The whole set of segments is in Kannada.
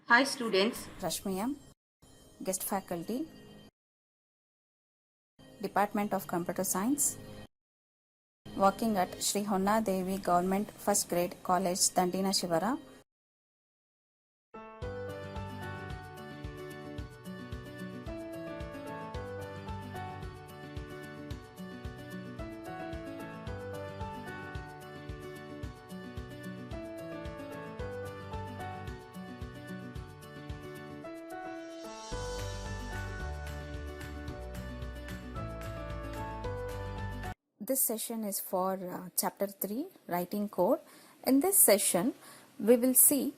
Hi students. Rashmi M, Guest Faculty, Department of Computer Science, working at Sri Honna Devi Government First Grade College, Dandina Shivara. This session is for chapter 3, writing code. In this session, we will see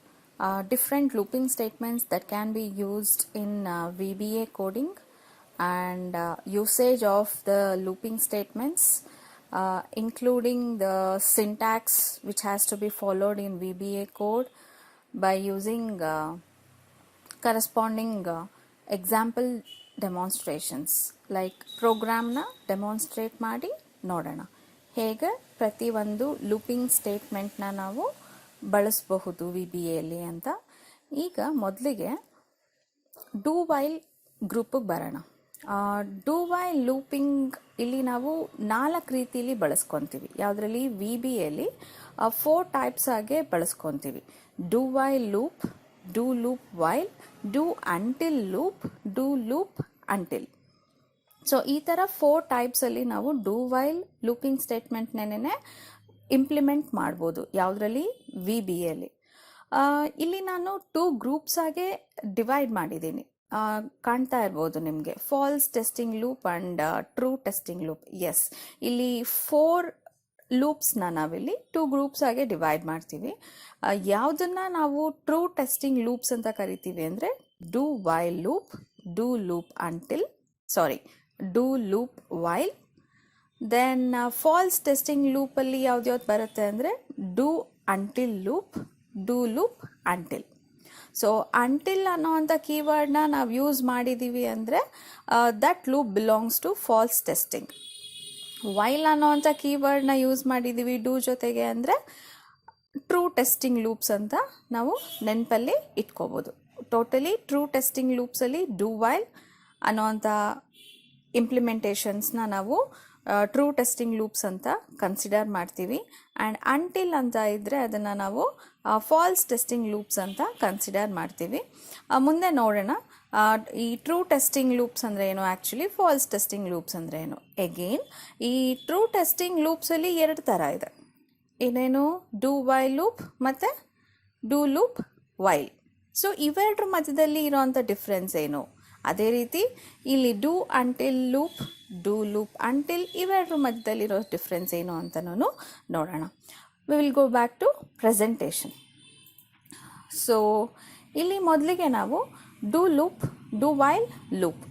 different looping statements that can be used in VBA coding and usage of the looping statements, including the syntax which has to be followed in VBA code by using corresponding example demonstrations like ಪ್ರೋಗ್ರಾಮ್ನ ಡೆಮಾನ್ಸ್ಟ್ರೇಟ್ ಮಾಡಿ ನೋಡೋಣ ಹೇಗೆ ಪ್ರತಿಯೊಂದು ಲೂಪಿಂಗ್ ಸ್ಟೇಟ್ಮೆಂಟ್ನ ನಾವು ಬಳಸಬಹುದು ವಿ ಬಿ ಎಲ್ಲಿ ಅಂತ. ಈಗ ಮೊದಲಿಗೆ ಡೂ ವೈಲ್ ಗ್ರೂಪಿಗೆ ಬರೋಣ. ಡೂ ವೈಲ್ ಲೂಪಿಂಗ್ ಇಲ್ಲಿ ನಾವು 4 ರೀತಿಯಲ್ಲಿ ಬಳಸ್ಕೊತೀವಿ. ಯಾವುದರಲ್ಲಿ ವಿ ಬಿ ಎಲ್ಲಿ 4 ಟೈಪ್ಸ್ ಆಗಿ ಬಳಸ್ಕೊತೀವಿ. Do while loop, do loop while, do until loop, do loop until. So ಈ ಥರ 4 ಟೈಪ್ಸಲ್ಲಿ ನಾವು ಡೂ ವೈಲ್ ಲೂಪಿಂಗ್ ಸ್ಟೇಟ್ಮೆಂಟ್ನೇ ಇಂಪ್ಲಿಮೆಂಟ್ ಮಾಡ್ಬೋದು. ಯಾವುದರಲ್ಲಿ ವಿ ಬಿ ಎಲ್ಲಿ. ಇಲ್ಲಿ ನಾನು 2 ಗ್ರೂಪ್ಸ್ ಆಗಿ ಡಿವೈಡ್ ಮಾಡಿದ್ದೀನಿ. ಕಾಣ್ತಾ ಇರ್ಬೋದು ನಿಮಗೆ, false testing loop and true testing loop. Yes, ಇಲ್ಲಿ 4 ಲೂಪ್ಸ್ನ ನಾವಿಲ್ಲಿ 2 ಗ್ರೂಪ್ಸ್ ಆಗಿ ಡಿವೈಡ್ ಮಾಡ್ತೀವಿ. ಯಾವುದನ್ನ ನಾವು ಟ್ರೂ ಟೆಸ್ಟಿಂಗ್ ಲೂಪ್ಸ್ ಅಂತ ಕರಿತೀವಿ ಅಂದರೆ do while loop, do loop until, do loop while. Then false testing ಲೂಪಲ್ಲಿ ಯಾವ್ದ್ಯಾವ್ದು ಬರುತ್ತೆ ಅಂದರೆ do until loop, do loop until. So until ಅನ್ನೋವಂಥ ಕೀವರ್ಡ್ನ ನಾವು ಯೂಸ್ ಮಾಡಿದ್ದೀವಿ ಅಂದರೆ that loop belongs to false testing. While ಅನ್ನೋವಂಥ ಕೀವರ್ಡ್ನ ಯೂಸ್ ಮಾಡಿದ್ದೀವಿ ಡೂ ಜೊತೆಗೆ ಅಂದರೆ ಟ್ರೂ ಟೆಸ್ಟಿಂಗ್ ಲೂಪ್ಸ್ ಅಂತ ನಾವು ನೆನಪಲ್ಲಿ ಇಟ್ಕೋಬೋದು. ಟೋಟಲಿ ಟ್ರೂ ಟೆಸ್ಟಿಂಗ್ ಲೂಪ್ಸಲ್ಲಿ ಡೂ ವೈಲ್ ಅನ್ನೋವಂಥ ಇಂಪ್ಲಿಮೆಂಟೇಷನ್ಸ್ನ ನಾವು ಟ್ರೂ ಟೆಸ್ಟಿಂಗ್ ಲೂಪ್ಸ್ ಅಂತ ಕನ್ಸಿಡರ್ ಮಾಡ್ತೀವಿ. ಆ್ಯಂಡ್ ಅಂಟಿಲ್ ಅಂತ ಇದ್ದರೆ ಅದನ್ನು ನಾವು ಫಾಲ್ಸ್ ಟೆಸ್ಟಿಂಗ್ ಲೂಪ್ಸ್ ಅಂತ ಕನ್ಸಿಡರ್ ಮಾಡ್ತೀವಿ. ಮುಂದೆ ನೋಡೋಣ ಈ ಟ್ರೂ ಟೆಸ್ಟಿಂಗ್ ಲೂಪ್ಸ್ ಅಂದರೆ ಏನು, ಆ್ಯಕ್ಚುಲಿ ಫಾಲ್ಸ್ ಟೆಸ್ಟಿಂಗ್ ಲೂಪ್ಸ್ ಅಂದರೆ ಏನು. ಎಗೇನ್ ಈ ಟ್ರೂ ಟೆಸ್ಟಿಂಗ್ ಲೂಪ್ಸಲ್ಲಿ 2 ಥರ ಇದೆ. ಏನೇನು, ಡೂ ವೈಲ್ ಲೂಪ್ ಮತ್ತು ಡೂ ಲೂಪ್ ವೈಲ್. ಸೊ ಇವೆರಡರ ಮಧ್ಯದಲ್ಲಿ ಇರೋವಂಥ ಡಿಫ್ರೆನ್ಸ್ ಏನು, ಅದೇ ರೀತಿ ಇಲ್ಲಿ do until loop, do loop until, ಇವೆರಡರ ಮಧ್ಯದಲ್ಲಿರೋ ಡಿಫ್ರೆನ್ಸ್ ಏನು ಅಂತನೂ ನೋಡೋಣ. We will go back to presentation. So ಇಲ್ಲಿ ಮೊದಲಿಗೆ ನಾವು do loop, do while loop,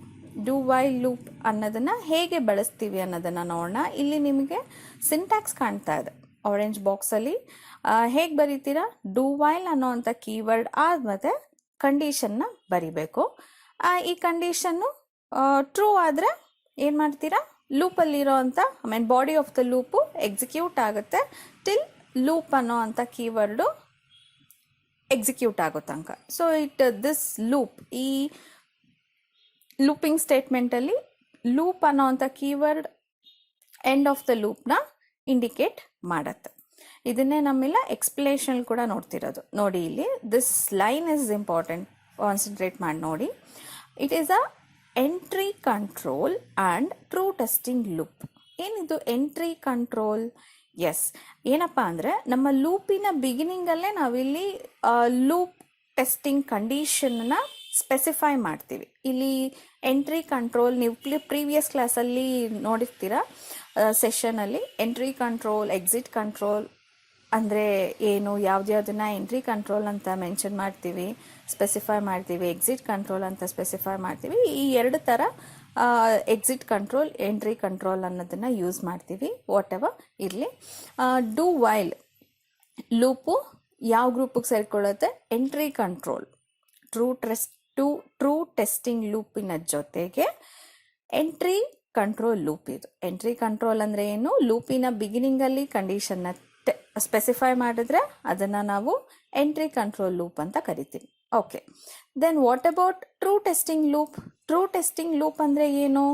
do while loop ಅನ್ನೋದನ್ನು ಹೇಗೆ ಬಳಸ್ತೀವಿ ಅನ್ನೋದನ್ನು ನೋಡೋಣ. ಇಲ್ಲಿ ನಿಮಗೆ ಸಿಂಟ್ಯಾಕ್ಸ್ ಕಾಣ್ತಾ ಇದೆ ಆರೆಂಜ್ ಬಾಕ್ಸಲ್ಲಿ. ಹೇಗೆ ಬರೀತೀರಾ, ಡೂ ವೈಲ್ ಅನ್ನೋವಂಥ ಕೀವರ್ಡ್ ಆದಮೇಲೆ ಕಂಡೀಷನ್ನ ಬರಿಬೇಕು. ಈ ಕಂಡೀಷನ್ನು ಟ್ರೂ ಆದರೆ ಏನು ಮಾಡ್ತೀರಾ, ಲೂಪಲ್ಲಿರೋ ಅಂಥ body of the loop execute ಆಗುತ್ತೆ ಟಿಲ್ ಲೂಪ್ ಅನ್ನೋ ಅಂಥ ಕೀವರ್ಡು ಎಕ್ಸಿಕ್ಯೂಟ್ ಆಗೋ ತನಕ. ಸೊ ದಿಸ್ ಲೂಪ್, ಈ ಲೂಪಿಂಗ್ ಸ್ಟೇಟ್ಮೆಂಟಲ್ಲಿ ಲೂಪ್ ಅನ್ನೋ ಅಂಥ ಕೀವರ್ಡ್ ಎಂಡ್ ಆಫ್ ದ ಲೂಪ್ನ ಇಂಡಿಕೇಟ್ ಮಾಡುತ್ತೆ. ಇದನ್ನೇ ನಮ್ಮೆಲ್ಲ ಎಕ್ಸ್ಪ್ಲೇಷನ್ ಕೂಡ ನೋಡ್ತಿರೋದು. ನೋಡಿ ಇಲ್ಲಿ this line is important, concentrate ಮಾಡಿ ನೋಡಿ. It is a entry control and true testing loop. ಏನಿದು ಎಂಟ್ರಿ ಕಂಟ್ರೋಲ್? ಎಸ್, ಏನಪ್ಪ ಅಂದರೆ ನಮ್ಮ ಲೂಪಿನ ಬಿಗಿನಿಂಗಲ್ಲೇ ನಾವಿಲ್ಲಿ ಲೂಪ್ ಟೆಸ್ಟಿಂಗ್ ಕಂಡೀಷನ್ನ ಸ್ಪೆಸಿಫೈ ಮಾಡ್ತೀವಿ. ಇಲ್ಲಿ ಎಂಟ್ರಿ ಕಂಟ್ರೋಲ್ ನೀವು ಪ್ರೀವಿಯಸ್ ಕ್ಲಾಸಲ್ಲಿ ನೋಡಿರ್ತೀರ ಸೆಷನಲ್ಲಿ. ಎಂಟ್ರಿ ಕಂಟ್ರೋಲ್, ಎಕ್ಸಿಟ್ ಕಂಟ್ರೋಲ್ ಅಂದರೆ ಏನು, ಯಾವುದ್ಯಾವುದನ್ನು ಎಂಟ್ರಿ ಕಂಟ್ರೋಲ್ ಅಂತ ಮೆನ್ಷನ್ ಮಾಡ್ತೀವಿ, ಸ್ಪೆಸಿಫೈ ಮಾಡ್ತೀವಿ, ಎಕ್ಸಿಟ್ ಕಂಟ್ರೋಲ್ ಅಂತ ಸ್ಪೆಸಿಫೈ ಮಾಡ್ತೀವಿ. ಈ 2 ಥರ ಎಕ್ಸಿಟ್ ಕಂಟ್ರೋಲ್, ಎಂಟ್ರಿ ಕಂಟ್ರೋಲ್ ಅನ್ನೋದನ್ನು ಯೂಸ್ ಮಾಡ್ತೀವಿ. ವಾಟ್ ಎವರ್ ಇರಲಿ. ಡೂ ವೈಲ್ ಲೂಪು ಯಾವ ಗ್ರೂಪಿಗೆ ಸೇರಿಕೊಳ್ಳುತ್ತೆ, ಎಂಟ್ರಿ ಕಂಟ್ರೋಲ್, ಟ್ರೂ ಟೆಸ್ಟಿಂಗ್ ಲೂಪಿನ ಜೊತೆಗೆ ಎಂಟ್ರಿ ಕಂಟ್ರೋಲ್ ಲೂಪ್. ಇದು ಎಂಟ್ರಿ ಕಂಟ್ರೋಲ್ ಅಂದರೆ ಏನು, ಲೂಪಿನ ಬಿಗಿನಿಂಗಲ್ಲಿ ಕಂಡೀಷನ್ನ ಸ್ಪೆಸಿಫೈ ಮಾಡಿದ್ರೆ ಅದನ್ನು ನಾವು ಎಂಟ್ರಿ ಕಂಟ್ರೋಲ್ ಲೂಪ್ ಅಂತ ಕರಿತೀವಿ. Okay, then what about true testing loop? True testing loop ಅಂದರೆ ಏನು?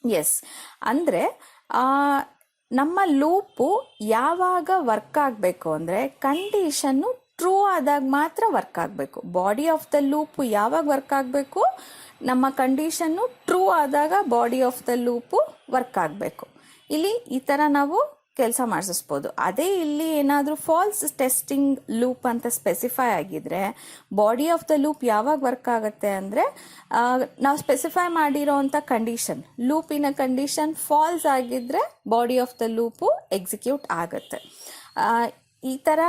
ಎಸ್, ಅಂದರೆ ನಮ್ಮ ಲೂಪು ಯಾವಾಗ ವರ್ಕ್ ಆಗಬೇಕು ಅಂದರೆ ಕಂಡೀಷನ್ನು ಟ್ರೂ ಆದಾಗ ಮಾತ್ರ ವರ್ಕ್ ಆಗಬೇಕು. ಬಾಡಿ ಆಫ್ ದ ಲೂಪು ಯಾವಾಗ ವರ್ಕ್ ಆಗಬೇಕು? ನಮ್ಮ ಕಂಡೀಷನ್ನು ಟ್ರೂ ಆದಾಗ body of the loop work ಆಗಬೇಕು. ಇಲ್ಲಿ ಈ ಥರ ನಾವು ಕೆಲಸ ಮಾಡಿಸ್ಬೋದು. ಅದೇ ಇಲ್ಲಿ ಏನಾದರೂ ಫಾಲ್ಸ್ ಟೆಸ್ಟಿಂಗ್ ಲೂಪ್ ಅಂತ ಸ್ಪೆಸಿಫೈ ಆಗಿದ್ರೆ ಬಾಡಿ ಆಫ್ ದ ಲೂಪ್ ಯಾವಾಗ ವರ್ಕ್ ಆಗುತ್ತೆ ಅಂದರೆ ನಾವು ಸ್ಪೆಸಿಫೈ ಮಾಡಿರೋವಂಥ ಕಂಡೀಷನ್, ಲೂಪಿನ ಕಂಡೀಷನ್ ಫಾಲ್ಸ್ ಆಗಿದ್ದರೆ body of the loop execute ಆಗುತ್ತೆ. ಈ ಥರ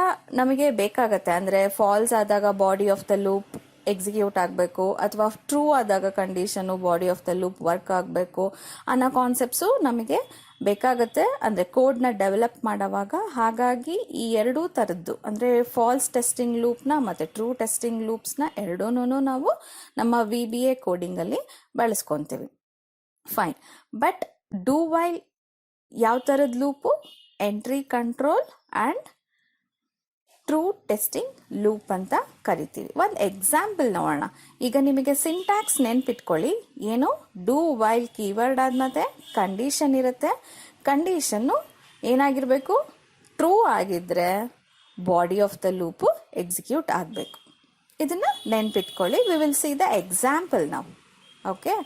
ನಮಗೆ ಬೇಕಾಗತ್ತೆ. ಅಂದರೆ ಫಾಲ್ಸ್ ಆದಾಗ body of the loop execute ಆಗಬೇಕು ಅಥವಾ ಟ್ರೂ ಆದಾಗ condition body of the loop work ಆಗಬೇಕು ಅನ್ನೋ ಕಾನ್ಸೆಪ್ಟ್ಸು ನಮಗೆ ಬೇಕಾಗತ್ತೆ, ಅಂದರೆ ಕೋಡ್ನ ಡೆವಲಪ್ ಮಾಡೋವಾಗ. ಹಾಗಾಗಿ ಈ ಎರಡೂ ಥರದ್ದು ಅಂದರೆ ಫಾಲ್ಸ್ ಟೆಸ್ಟಿಂಗ್ ಲೂಪ್ನ ಮತ್ತು ಟ್ರೂ ಟೆಸ್ಟಿಂಗ್ ಲೂಪ್ಸ್ನ ಎರಡೂ ನಾವು ನಮ್ಮ VBA ಕೋಡಿಂಗಲ್ಲಿ ಬಳಸ್ಕೊತೀವಿ. ಫೈನ್. ಬಟ್ ಡೂ ವೈಲ್ ಯಾವ ಥರದ loop? Entry control and true testing loop ಅಂತ ಕರಿತೀವಿ. ಒಂದು ಎಕ್ಸಾಂಪಲ್ ನೋಡೋಣ. ಈಗ ನಿಮಗೆ ಸಿಂಟ್ಯಾಕ್ಸ್ ನೆನ್ಪಿಟ್ಕೊಳ್ಳಿ. ಏನು? ಡೂ ವೈಲ್ ಕೀವರ್ಡ್ ಆದ್ಮೇಲೆ ಕಂಡೀಷನ್ ಇರುತ್ತೆ. ಕಂಡೀಷನ್ನು ಏನಾಗಿರಬೇಕು? ಟ್ರೂ ಆಗಿದ್ದರೆ body of the loop execute ಆಗಬೇಕು. ಇದನ್ನು ನೆನ್ಪಿಟ್ಕೊಳ್ಳಿ. We will see the example ನಾವು. ಓಕೆ,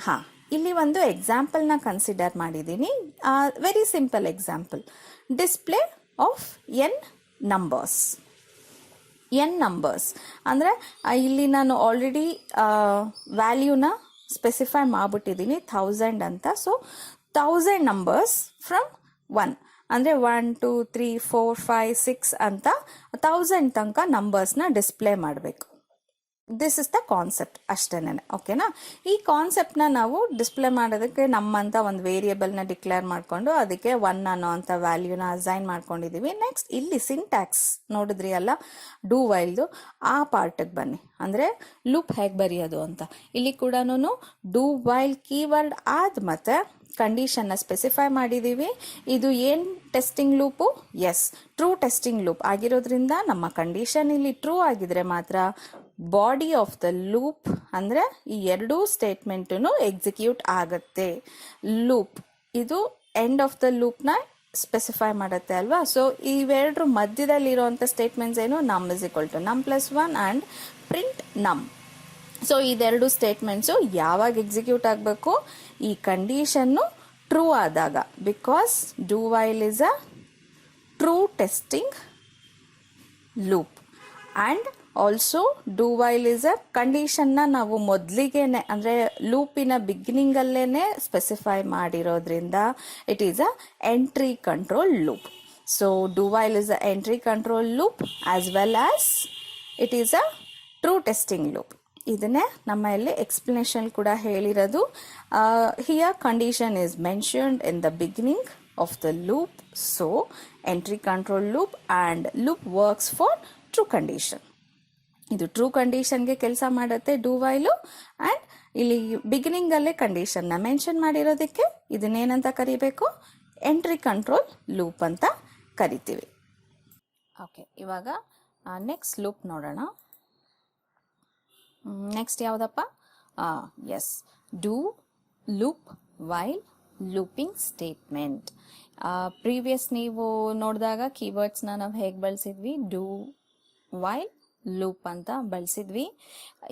ಹಾಂ, ಇಲ್ಲಿ ಒಂದು ಎಕ್ಸಾಂಪಲ್ನ ಕನ್ಸಿಡರ್ ಮಾಡಿದ್ದೀನಿ. Very simple example. Display of N numbers. ಅಂದರೆ ಇಲ್ಲಿ ನಾನು ಆಲ್ರೆಡಿ ವ್ಯಾಲ್ಯೂನ ಸ್ಪೆಸಿಫೈ ಮಾಡಿಬಿಟ್ಟಿದ್ದೀನಿ 1000 ಅಂತ. ಸೊ 1000 ನಂಬರ್ಸ್ ಫ್ರಮ್ 1 ಅಂದರೆ 1 2 3 4 5 6 ಅಂತ 1000 ತನಕ ನಂಬರ್ಸ್ನ ಡಿಸ್ಪ್ಲೇ ಮಾಡಬೇಕು. ದಿಸ್ ಇಸ್ ದ ಕಾನ್ಸೆಪ್ಟ್ ಅಷ್ಟೇನೆ. ಓಕೆನಾ? ಈ ಕಾನ್ಸೆಪ್ಟ್ನ ನಾವು ಡಿಸ್ಪ್ಲೇ ಮಾಡೋದಕ್ಕೆ ನಮ್ಮಂತ ಒಂದು ವೇರಿಯೇಬಲ್ನ ಡಿಕ್ಲೇರ್ ಮಾಡಿಕೊಂಡು ಅದಕ್ಕೆ 1 ಅನ್ನೋ ಅಂಥ ವ್ಯಾಲ್ಯೂನ ಅಸೈನ್ ಮಾಡ್ಕೊಂಡಿದ್ದೀವಿ. ನೆಕ್ಸ್ಟ್ ಇಲ್ಲಿ ಸಿಂಟ್ಯಾಕ್ಸ್ ನೋಡಿದ್ರಿ ಅಲ್ಲ, ಡೂ ವೈಲ್ದು, ಆ ಪಾರ್ಟಿಗೆ ಬನ್ನಿ. ಅಂದರೆ ಲೂಪ್ ಹೇಗೆ ಬರೆಯೋದು ಅಂತ. ಇಲ್ಲಿ ಕೂಡ ಡೂ ವೈಲ್ ಕೀವರ್ಡ್ ಆದ ಮತ್ತೆ ಕಂಡೀಷನ್ನ ಸ್ಪೆಸಿಫೈ ಮಾಡಿದ್ದೀವಿ. ಇದು ಏನು testing loop? Yes, true testing loop ಆಗಿರೋದ್ರಿಂದ ನಮ್ಮ ಕಂಡೀಷನ್ ಇಲ್ಲಿ ಟ್ರೂ ಆಗಿದ್ರೆ ಮಾತ್ರ ಬಾಡಿ ಆಫ್ ದ ಲೂಪ್ ಅಂದರೆ ಈ ಎರಡೂ ಸ್ಟೇಟ್ಮೆಂಟು ಎಕ್ಸಿಕ್ಯೂಟ್ ಆಗುತ್ತೆ. ಲೂಪ್ ಇದು ಎಂಡ್ ಆಫ್ ದ ಲೂಪ್ನ ಸ್ಪೆಸಿಫೈ ಮಾಡುತ್ತೆ ಅಲ್ವಾ? ಸೊ ಇವೆರಡರ ಮಧ್ಯದಲ್ಲಿರುವಂಥ ಸ್ಟೇಟ್ಮೆಂಟ್ಸ್ ಏನು? Num is equal to num plus 1 and print num. So ಇದೆರಡು ಸ್ಟೇಟ್ಮೆಂಟ್ಸು ಯಾವಾಗ ಎಕ್ಸಿಕ್ಯೂಟ್ ಆಗಬೇಕು? ಈ ಕಂಡೀಷನ್ನು ಟ್ರೂ ಆದಾಗ. Because do while is a true testing loop and also do while is a ಕಂಡೀಷನ್ನ ನಾವು ಮೊದಲಿಗೆನೆ ಅಂದರೆ ಲೂಪಿನ ಬಿಗಿನಿಂಗಲ್ಲೇ ಸ್ಪೆಸಿಫೈ ಮಾಡಿರೋದ್ರಿಂದ it is a entry control loop. So do while is a entry control loop as well as it is a true testing loop. ಇದನ್ನೇ ನಮ್ಮ ಇಲ್ಲಿ ಎಕ್ಸ್ಪ್ಲನೇಷನ್ ಕೂಡ ಹೇಳಿರೋದು. Here condition is mentioned in the beginning of the loop. So entry control loop and loop works for true condition. ಇದು ಟ್ರೂ ಕಂಡೀಷನ್ಗೆ ಕೆಲಸ ಮಾಡುತ್ತೆ ಡೂ ವೈಲು. ಆ್ಯಂಡ್ ಇಲ್ಲಿ ಬಿಗಿನಿಂಗಲ್ಲೇ ಕಂಡೀಷನ್ನ ಮೆನ್ಷನ್ ಮಾಡಿರೋದಕ್ಕೆ ಇದನ್ನೇನಂತ ಕರಿಬೇಕು? ಎಂಟ್ರಿ ಕಂಟ್ರೋಲ್ ಲೂಪ್ ಅಂತ ಕರಿತೀವಿ. ಓಕೆ, ಇವಾಗ ನೆಕ್ಸ್ಟ್ ಲೂಪ್ ನೋಡೋಣ. ನೆಕ್ಸ್ಟ್ ಯಾವುದಪ್ಪ? Yes, do loop while looping statement. Previous ನೀವು ನೋಡಿದಾಗ ಕೀವರ್ಡ್ಸ್ನ ನಾವು ಹೇಗೆ ಬಳಸಿದ್ವಿ? ಡೂ ವೈಲ್ ಲೂಪ್ ಅಂತ ಬಳಸಿದ್ವಿ.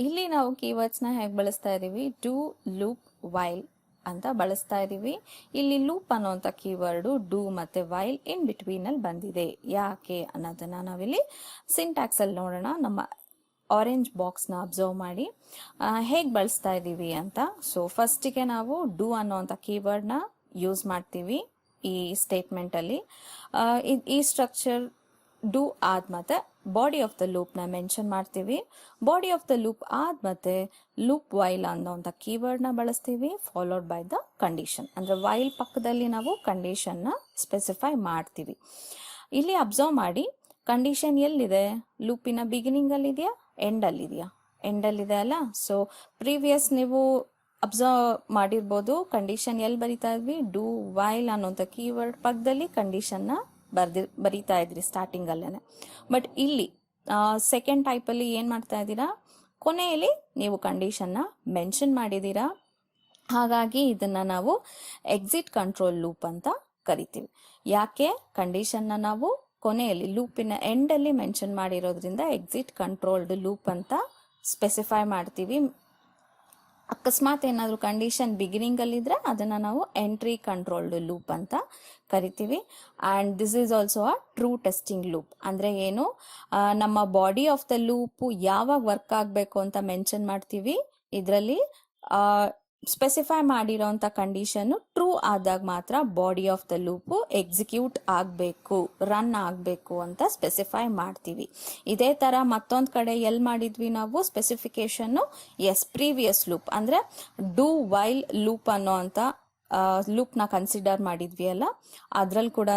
ಇಲ್ಲಿ ನಾವು ಕೀವರ್ಡ್ಸ್ನ ಹೇಗೆ ಬಳಸ್ತಾ ಇದ್ದೀವಿ? ಡೂ ಲೂಪ್ ವೈಲ್ ಅಂತ ಬಳಸ್ತಾ ಇದ್ದೀವಿ. ಇಲ್ಲಿ ಲೂಪ್ ಅನ್ನೋಂಥ ಕೀವರ್ಡು ಡೂ ಮತ್ತು ವೈಲ್ ಇನ್ ಬಿಟ್ವೀನಲ್ಲಿ ಬಂದಿದೆ. ಯಾಕೆ ಅನ್ನೋದನ್ನು ನಾವಿಲ್ಲಿ ಸಿಂಟ್ಯಾಕ್ಸಲ್ಲಿ ನೋಡೋಣ. ನಮ್ಮ ಆರೆಂಜ್ ಬಾಕ್ಸ್ನ ಅಬ್ಸರ್ವ್ ಮಾಡಿ ಹೇಗೆ ಬಳಸ್ತಾ ಇದ್ದೀವಿ ಅಂತ. ಸೊ ಫಸ್ಟಿಗೆ ನಾವು ಡೂ ಅನ್ನೋಂಥ ಕೀವರ್ಡ್ನ ಯೂಸ್ ಮಾಡ್ತೀವಿ ಈ ಸ್ಟೇಟ್ಮೆಂಟಲ್ಲಿ. ಈ ಸ್ಟ್ರಕ್ಚರ್ ಡೂ ಆದ್ಮೇಲೆ ಬಾಡಿ ಆಫ್ ದ ಲೂಪ್ನ ಮೆನ್ಷನ್ ಮಾಡ್ತೀವಿ. ಬಾಡಿ ಆಫ್ ದ ಲೂಪ್ ಆದ್ಮೇಲೆ ಲೂಪ್ ವೈಲ್ ಅನ್ನೋಂಥ ಕೀವರ್ಡ್ನ ಬಳಸ್ತೀವಿ, ಫಾಲೋಡ್ ಬೈ ದ ಕಂಡೀಷನ್. ಅಂದರೆ ವೈಲ್ ಪಕ್ಕದಲ್ಲಿ ನಾವು ಕಂಡೀಷನ್ನ ಸ್ಪೆಸಿಫೈ ಮಾಡ್ತೀವಿ. ಇಲ್ಲಿ ಅಬ್ಸರ್ವ್ ಮಾಡಿ, ಕಂಡೀಷನ್ ಎಲ್ಲಿದೆ? ಲೂಪಿನ ಬಿಗಿನಿಂಗಲ್ಲಿದೆಯಾ, ಎಂಡಲ್ಲಿದೆಯಾ? ಎಂಡಲ್ಲಿದೆ ಅಲ್ಲ. ಸೊ ಪ್ರೀವಿಯಸ್ ನೀವು ಅಬ್ಸರ್ವ್ ಮಾಡಿರ್ಬೋದು, ಕಂಡೀಷನ್ ಎಲ್ಲಿ ಬರಿತಾ ಇದ್ವಿ? ಡೂ ವೈಲ್ ಅನ್ನೋಂಥ ಕೀವರ್ಡ್ ಪಕ್ಕದಲ್ಲಿ ಕಂಡೀಷನ್ನ ಬರೀತಾ ಇದ್ರಿ ಸ್ಟಾರ್ಟಿಂಗಲ್ಲೇ. ಬಟ್ ಇಲ್ಲಿ ಸೆಕೆಂಡ್ ಟೈಪಲ್ಲಿ ಏನು ಮಾಡ್ತಾ ಇದ್ದೀರಾ, ಕೊನೆಯಲ್ಲಿ ನೀವು ಕಂಡೀಷನ್ನ ಮೆನ್ಷನ್ ಮಾಡಿದ್ದೀರಾ. ಹಾಗಾಗಿ ಇದನ್ನು ನಾವು ಎಕ್ಸಿಟ್ ಕಂಟ್ರೋಲ್ ಲೂಪ್ ಅಂತ ಕರಿತೀವಿ. ಯಾಕೆ ಕಂಡೀಷನ್ನ ನಾವು ಕೊನೆಯಲ್ಲಿ ಲೂಪಿನ ಎಂಡಲ್ಲಿ ಮೆನ್ಷನ್ ಮಾಡಿರೋದ್ರಿಂದ ಎಕ್ಸಿಟ್ ಕಂಟ್ರೋಲ್ಡ್ ಲೂಪ್ ಅಂತ ಸ್ಪೆಸಿಫೈ ಮಾಡ್ತೀವಿ. ಅಕಸ್ಮಾತ್ ಏನಾದರೂ ಕಂಡೀಷನ್ ಬಿಗಿನಿಂಗಲ್ಲಿದ್ದರೆ ಅದನ್ನು ನಾವು ಎಂಟ್ರಿ ಕಂಟ್ರೋಲ್ಡ್ ಲೂಪ್ ಅಂತ ಕರಿತೀವಿ. And this is also a true testing loop. ಅಂದರೆ ಏನು, ನಮ್ಮ ಬಾಡಿ ಆಫ್ ದ ಲೂಪು ಯಾವಾಗ ವರ್ಕ್ ಆಗಬೇಕು ಅಂತ ಮೆನ್ಷನ್ ಮಾಡ್ತೀವಿ. ಇದರಲ್ಲಿ ಸ್ಪೆಸಿಫೈ ಮಾಡಿರೋಂಥ ಕಂಡೀಷನ್ನು ಟ್ರೂ ಆದಾಗ ಮಾತ್ರ body of the loop execute ಆಗಬೇಕು, ರನ್ ಆಗಬೇಕು ಅಂತ ಸ್ಪೆಸಿಫೈ ಮಾಡ್ತೀವಿ. ಇದೇ ಥರ ಮತ್ತೊಂದು ಕಡೆ ಎಲ್ಲಿ ಮಾಡಿದ್ವಿ ನಾವು ಸ್ಪೆಸಿಫಿಕೇಶನ್ನು, ಪ್ರೀವಿಯಸ್ ಲೂಪ್ ಅಂದರೆ ಡೂ ವೈಲ್ ಲೂಪ್ ಅನ್ನೋ ಅಂತ ಲೂಪ್ನ ಕನ್ಸಿಡರ್ ಮಾಡಿದ್ವಿ ಅಲ್ಲ, ಅದ್ರಲ್ಲಿ ಕೂಡ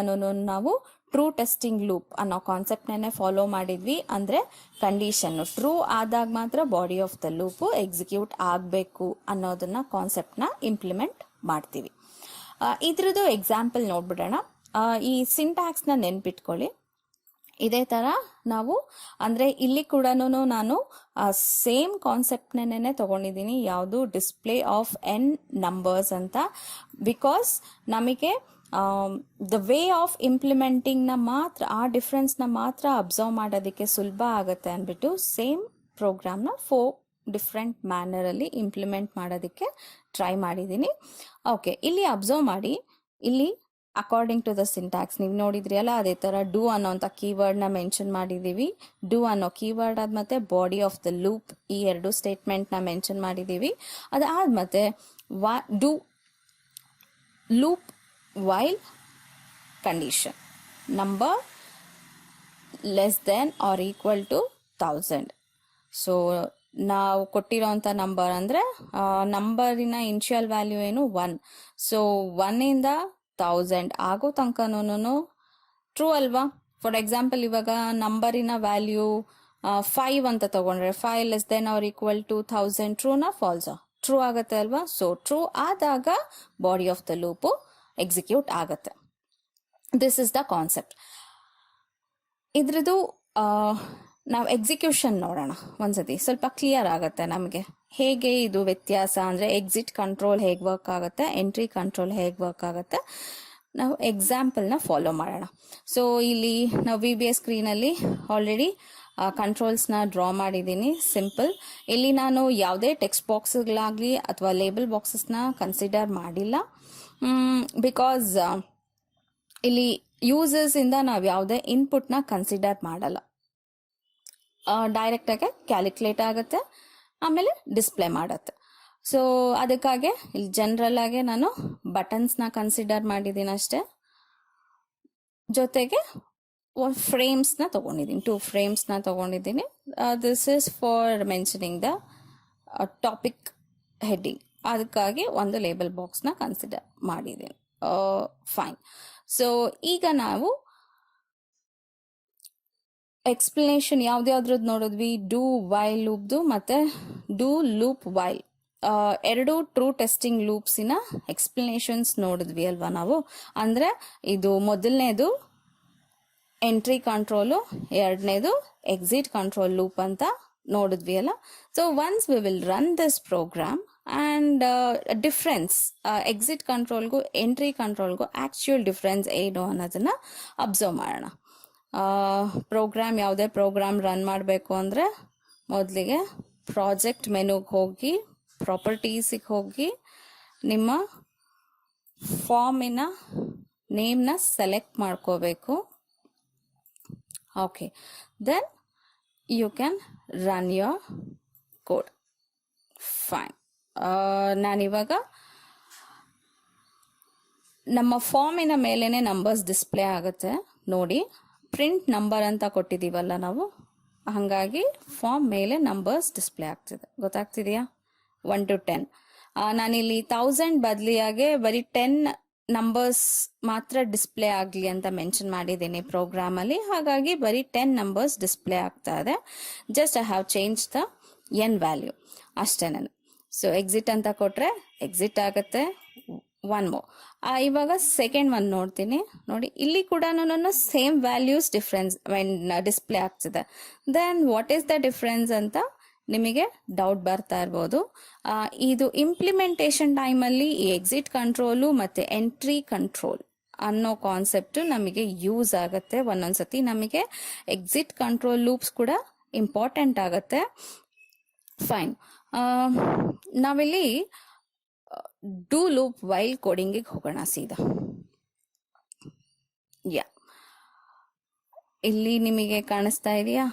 ನಾವು ಟ್ರೂ ಟೆಸ್ಟಿಂಗ್ ಲೂಪ್ ಅನ್ನೋ ಕಾನ್ಸೆಪ್ಟನ್ನೇ ಫಾಲೋ ಮಾಡಿದ್ವಿ. ಅಂದರೆ ಕಂಡೀಷನ್ನು ಟ್ರೂ ಆದಾಗ ಮಾತ್ರ body of the loop execute ಆಗಬೇಕು ಅನ್ನೋದನ್ನ ಕಾನ್ಸೆಪ್ಟ್ನ ಇಂಪ್ಲಿಮೆಂಟ್ ಮಾಡ್ತೀವಿ. ಇದ್ರದ್ದು ಎಕ್ಸಾಂಪಲ್ ನೋಡ್ಬಿಡೋಣ. ಈ ಸಿಂಟ್ಯಾಕ್ಸ್ನ ನೆನ್ಪಿಟ್ಕೊಳ್ಳಿ. ಇದೇ ಥರ ನಾವು ಅಂದರೆ ಇಲ್ಲಿ ಕೂಡ ನಾನು ಸೇಮ್ ಕಾನ್ಸೆಪ್ಟ್ನೇ ತೊಗೊಂಡಿದ್ದೀನಿ. ಯಾವುದು ಡಿಸ್ಪ್ಲೇ ಆಫ್ ಎನ್ ನಂಬರ್ಸ್ ಅಂತ. ಬಿಕಾಸ್ ನಮಗೆ ದ ವೇ ಆಫ್ ಇಂಪ್ಲಿಮೆಂಟಿಂಗ್ನ ಮಾತ್ರ, ಆ ಡಿಫ್ರೆನ್ಸ್ನ ಮಾತ್ರ ಅಬ್ಸರ್ವ್ ಮಾಡೋದಕ್ಕೆ ಸುಲಭ ಆಗುತ್ತೆ ಅಂದ್ಬಿಟ್ಟು ಸೇಮ್ ಪ್ರೋಗ್ರಾಮ್ನ 4 ಡಿಫ್ರೆಂಟ್ ಮ್ಯಾನರಲ್ಲಿ ಇಂಪ್ಲಿಮೆಂಟ್ ಮಾಡೋದಕ್ಕೆ ಟ್ರೈ ಮಾಡಿದ್ದೀನಿ. ಓಕೆ, ಇಲ್ಲಿ ಅಬ್ಸರ್ವ್ ಮಾಡಿ, ಇಲ್ಲಿ ಅಕಾರ್ಡಿಂಗ್ ಟು ದ ಸಿಂಟ್ಯಾಕ್ಸ್ ನೀವು ನೋಡಿದ್ರಿ ಅಲ್ಲ, ಅದೇ ಥರ ಡೂ ಅನ್ನೋಂಥ ಕೀವರ್ಡ್ನ ಮೆನ್ಷನ್ ಮಾಡಿದ್ದೀವಿ. ಡೂ ಅನ್ನೋ ಕೀವರ್ಡ್ ಆದ್ಮೇಲೆ ಬಾಡಿ ಆಫ್ ದ ಲೂಪ್ ಈ 2 ಸ್ಟೇಟ್ಮೆಂಟ್ನ ಮೆನ್ಷನ್ ಮಾಡಿದ್ದೀವಿ. ಅದಾದ್ಮೇಲೆ do loop while condition number less than or equal to 1000. ಸೊ ನಾವು ಕೊಟ್ಟಿರೋಂಥ ನಂಬರ್ ಅಂದರೆ ನಂಬರಿನ ಇನಿಷಿಯಲ್ ವ್ಯಾಲ್ಯೂ ಏನು 1. ಸೊ 1ಇಂದ 1000 ಆಗೋ ತನಕನೂ ಟ್ರೂ ಅಲ್ವಾ. ಫಾರ್ ಎಕ್ಸಾಂಪಲ್ ಇವಾಗ ನಂಬರಿನ ವ್ಯಾಲ್ಯೂ 5 ಅಂತ ತಗೊಂಡ್ರೆ 5 less than or equal to 1000 ಟ್ರೂನಾ ಫಾಲ್ಸಾ? ಟ್ರೂ ಆಗುತ್ತೆ ಅಲ್ವಾ. ಸೊ ಟ್ರೂ ಆದಾಗ body of the loop execute ಆಗುತ್ತೆ. This is the concept. ಇದ್ರದ್ದು ನಾವು ಎಕ್ಸಿಕ್ಯೂಷನ್ ನೋಡೋಣ ಒಂದ್ಸತಿ, ಸ್ವಲ್ಪ ಕ್ಲಿಯರ್ ಆಗುತ್ತೆ ನಮಗೆ ಹೇಗೆ ಇದು ವ್ಯತ್ಯಾಸ. ಅಂದರೆ ಎಕ್ಸಿಟ್ ಕಂಟ್ರೋಲ್ ಹೇಗೆ ವರ್ಕ್ ಆಗುತ್ತೆ, ಎಂಟ್ರಿ ಕಂಟ್ರೋಲ್ ಹೇಗೆ ವರ್ಕ್ ಆಗುತ್ತೆ, ನಾವು ಎಕ್ಸಾಂಪಲ್ನ ಫಾಲೋ ಮಾಡೋಣ. ಸೊ ಇಲ್ಲಿ ನಾವು VBA ಸ್ಕ್ರೀನಲ್ಲಿ ಆಲ್ರೆಡಿ ಕಂಟ್ರೋಲ್ಸ್ನ ಡ್ರಾ ಮಾಡಿದ್ದೀನಿ. ಸಿಂಪಲ್. ಇಲ್ಲಿ ನಾನು ಯಾವುದೇ ಟೆಕ್ಸ್ಟ್ ಬಾಕ್ಸ್ಗಳಾಗಲಿ ಅಥವಾ ಲೇಬಲ್ ಬಾಕ್ಸಸ್ನ ಕನ್ಸಿಡರ್ ಮಾಡಿಲ್ಲ. ಬಿಕಾಸ್ ಇಲ್ಲಿ ಯೂಸರ್ಸಿಂದ ನಾವು ಯಾವುದೇ ಇನ್ಪುಟ್ನ ಕನ್ಸಿಡರ್ ಮಾಡಲ್ಲ. ಡೈರೆಕ್ಟಾಗಿ ಕ್ಯಾಲ್ಕುಲೇಟ್ ಆಗುತ್ತೆ, ಆಮೇಲೆ ಡಿಸ್ಪ್ಲೇ ಮಾಡುತ್ತೆ. ಸೊ ಅದಕ್ಕಾಗಿ ಇಲ್ಲಿ ಜನರಲ್ ಆಗಿ ನಾನು ಬಟನ್ಸ್ನ ಕನ್ಸಿಡರ್ ಮಾಡಿದ್ದೀನಿ ಅಷ್ಟೇ. ಜೊತೆಗೆ ಫ್ರೇಮ್ಸ್ನ ತೊಗೊಂಡಿದ್ದೀನಿ, 2 ಫ್ರೇಮ್ಸ್ನ ತೊಗೊಂಡಿದ್ದೀನಿ. This is for mentioning the topic heading. ಅದಕ್ಕಾಗಿ ಒಂದು ಲೇಬಲ್ ಬಾಕ್ಸ್ನ ಕನ್ಸಿಡರ್ ಮಾಡಿದ್ದೀನಿ. ಫೈನ್. ಸೊ ಈಗ ನಾವು ಎಕ್ಸ್ಪ್ಲನೇಷನ್ ಯಾವ್ದ್ಯಾವ್ದ್ರದ್ದು ನೋಡಿದ್ವಿ, ಡೂ ವೈಲ್ ಲೂಪ್ದು ಮತ್ತೆ do loop while, 2 true testing ಲೂಪ್ಸಿನ ಎಕ್ಸ್ಪ್ಲನೇಷನ್ಸ್ ನೋಡಿದ್ವಿ ಅಲ್ವಾ ನಾವು. ಅಂದರೆ ಇದು ಮೊದಲನೇದು ಎಂಟ್ರಿ ಕಂಟ್ರೋಲು, 2ನೇದು ಎಕ್ಸಿಟ್ ಕಂಟ್ರೋಲ್ ಲೂಪ್ ಅಂತ ನೋಡಿದ್ವಿ ಅಲ್ಲ. ಸೊ once we will run this program and difference exit ಕಂಟ್ರೋಲ್ಗೂ ಎಂಟ್ರಿ ಕಂಟ್ರೋಲ್ಗೂ ಆ್ಯಕ್ಚುಯಲ್ ಡಿಫ್ರೆನ್ಸ್ ಏನು ಅನ್ನೋದನ್ನು ಅಬ್ಸರ್ವ್ ಮಾಡೋಣ. ಪ್ರೋಗ್ರಾಮ್ ಯಾವುದೇ ಪ್ರೋಗ್ರಾಮ್ ರನ್ ಮಾಡಬೇಕು ಅಂದರೆ ಮೊದಲಿಗೆ ಪ್ರಾಜೆಕ್ಟ್ ಮೆನುಗೆ ಹೋಗಿ, ಪ್ರಾಪರ್ಟೀಸಿಗೆ ಹೋಗಿ, ನಿಮ್ಮ ಫಾರ್ಮಿನ ನೇಮ್ನ ಸೆಲೆಕ್ಟ್ ಮಾಡ್ಕೋಬೇಕು. Okay, then you can run your code. Fine. ನಾನಿವಾಗ ನಮ್ಮ ಫಾರ್ಮಿನ ಮೇಲೇನೆ ನಂಬರ್ಸ್ ಡಿಸ್ಪ್ಲೇ ಆಗುತ್ತೆ ನೋಡಿ. ಪ್ರಿಂಟ್ ನಂಬರ್ ಅಂತ ಕೊಟ್ಟಿದ್ದೀವಲ್ಲ ನಾವು, ಹಾಗಾಗಿ ಫಾರ್ಮ್ ಮೇಲೆ ನಂಬರ್ಸ್ ಡಿಸ್ಪ್ಲೇ ಆಗ್ತಿದೆ. ಗೊತ್ತಾಗ್ತಿದೆಯಾ? 1 to 10. ನಾನಿಲ್ಲಿ 1000 ಬದಲಿಯಾಗೆ ಬರೀ 10 ನಂಬರ್ಸ್ ಮಾತ್ರ ಡಿಸ್ಪ್ಲೇ ಆಗಲಿ ಅಂತ ಮೆನ್ಷನ್ ಮಾಡಿದ್ದೀನಿ ಪ್ರೋಗ್ರಾಮಲ್ಲಿ. ಹಾಗಾಗಿ ಬರೀ 10 ನಂಬರ್ಸ್ ಡಿಸ್ಪ್ಲೇ ಆಗ್ತಾ ಇದೆ. Just I have change the n value ಅಷ್ಟೇ. ನಾನು ಸೊ ಎಕ್ಸಿಟ್ ಅಂತ ಕೊಟ್ಟರೆ ಎಕ್ಸಿಟ್ ಆಗುತ್ತೆ, ಒನ್ ಮೋ. ಇವಾಗ ಸೆಕೆಂಡ್ ಒನ್ ನೋಡ್ತೀನಿ. ನೋಡಿ ಇಲ್ಲಿ ಕೂಡ ಸೇಮ್ ವ್ಯಾಲ್ಯೂಸ್ ಡಿಫ್ರೆನ್ಸ್ ಡಿಸ್ಪ್ಲೇ ಆಗ್ತಿದೆ. Then what is the difference ಅಂತ ನಿಮಗೆ ಡೌಟ್ ಬರ್ತಾ ಇರ್ಬೋದು. ಇದು ಇಂಪ್ಲಿಮೆಂಟೇಷನ್ ಟೈಮಲ್ಲಿ ಈ ಎಕ್ಸಿಟ್ ಕಂಟ್ರೋಲು ಮತ್ತು ಎಂಟ್ರಿ ಕಂಟ್ರೋಲ್ ಅನ್ನೋ ಕಾನ್ಸೆಪ್ಟ್ ನಮಗೆ ಯೂಸ್ ಆಗುತ್ತೆ. ಒಂದೊಂದ್ಸತಿ ನಮಗೆ ಎಕ್ಸಿಟ್ ಕಂಟ್ರೋಲ್ ಲೂಪ್ಸ್ ಕೂಡ ಇಂಪಾರ್ಟೆಂಟ್ ಆಗುತ್ತೆ. ಫೈನ್, ನಾವಿಲ್ಲಿ ಡೂ ಲೂಪ್ ವೈಲ್ ಕೋಡಿಂಗಿಗೆ ಹೋಗೋಣ ಸೀದಾ. ಯಾ, ಇಲ್ಲಿ ನಿಮಗೆ ಕಾಣಿಸ್ತಾ ಇದೆಯಾ?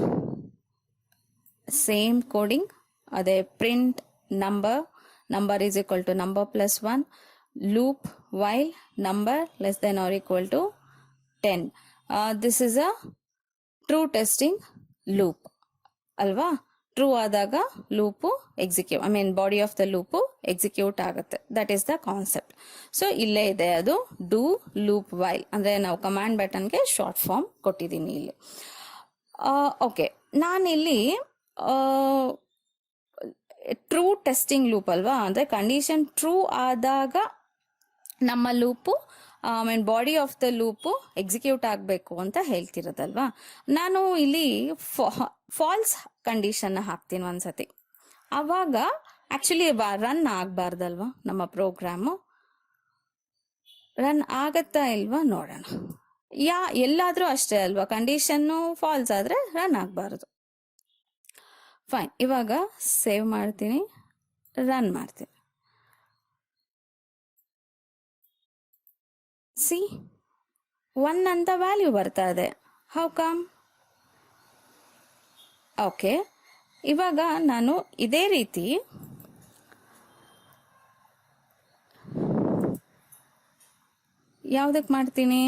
ಸೇಮ್ ಕೋಡಿಂಗ್, ಅದೇ print number is equal to number plus 1, loop while number less than or equal to 10. This is a true testing loop ಅಲ್ವಾ? ಟ್ರೂ ಆದಾಗ loop execute body of the loop execute ಆಗುತ್ತೆ. That is the concept. So ಇಲ್ಲೇ ಇದೆ ಅದು ಡೂ ಲೂಪ್ ವೈಲ್, ಅಂದರೆ ನಾವು ಕಮಾಂಡ್ ಬಟನ್ಗೆ ಶಾರ್ಟ್ ಫಾರ್ಮ್ ಕೊಟ್ಟಿದ್ದೀನಿ ಇಲ್ಲಿ. ಓಕೆ, ನಾನಿಲ್ಲಿ ಟ್ರೂ ಟೆಸ್ಟಿಂಗ್ ಲೂಪ್ ಅಲ್ವಾ, ಅಂದರೆ ಕಂಡೀಷನ್ ಟ್ರೂ ಆದಾಗ ನಮ್ಮ loop body of the loop execute ಆಗಬೇಕು ಅಂತ ಹೇಳ್ತಿರೋದಲ್ವಾ. ನಾನು ಇಲ್ಲಿ ಫಾಲ್ಸ್ ಕಂಡೀಷನ್ನ ಹಾಕ್ತೀನಿ ಒಂದ್ಸತಿ. ಆವಾಗ ಆ್ಯಕ್ಚುಲಿ ರನ್ ಆಗಬಾರ್ದಲ್ವಾ ನಮ್ಮ ಪ್ರೋಗ್ರಾಮು. ರನ್ ಆಗತ್ತಾ ಇಲ್ವಾ ನೋಡೋಣ. ಎಲ್ಲಾದರೂ ಅಷ್ಟೇ ಅಲ್ವಾ, ಕಂಡೀಷನ್ನು ಫಾಲ್ಸ್ ಆದರೆ ರನ್ ಆಗಬಾರ್ದು. ಫೈನ್, ಇವಾಗ ಸೇವ್ ಮಾಡ್ತೀನಿ, ರನ್ ಮಾಡ್ತೀನಿ. ಸಿ 1 ಅಂತ ವ್ಯಾಲ್ಯೂ ಬರ್ತಾ ಇದೆ. How come? ಓಕೆ, ಇವಾಗ ನಾನು ಇದೇ ರೀತಿ ಯಾವುದಕ್ಕೆ ಮಾಡ್ತೀನಿ?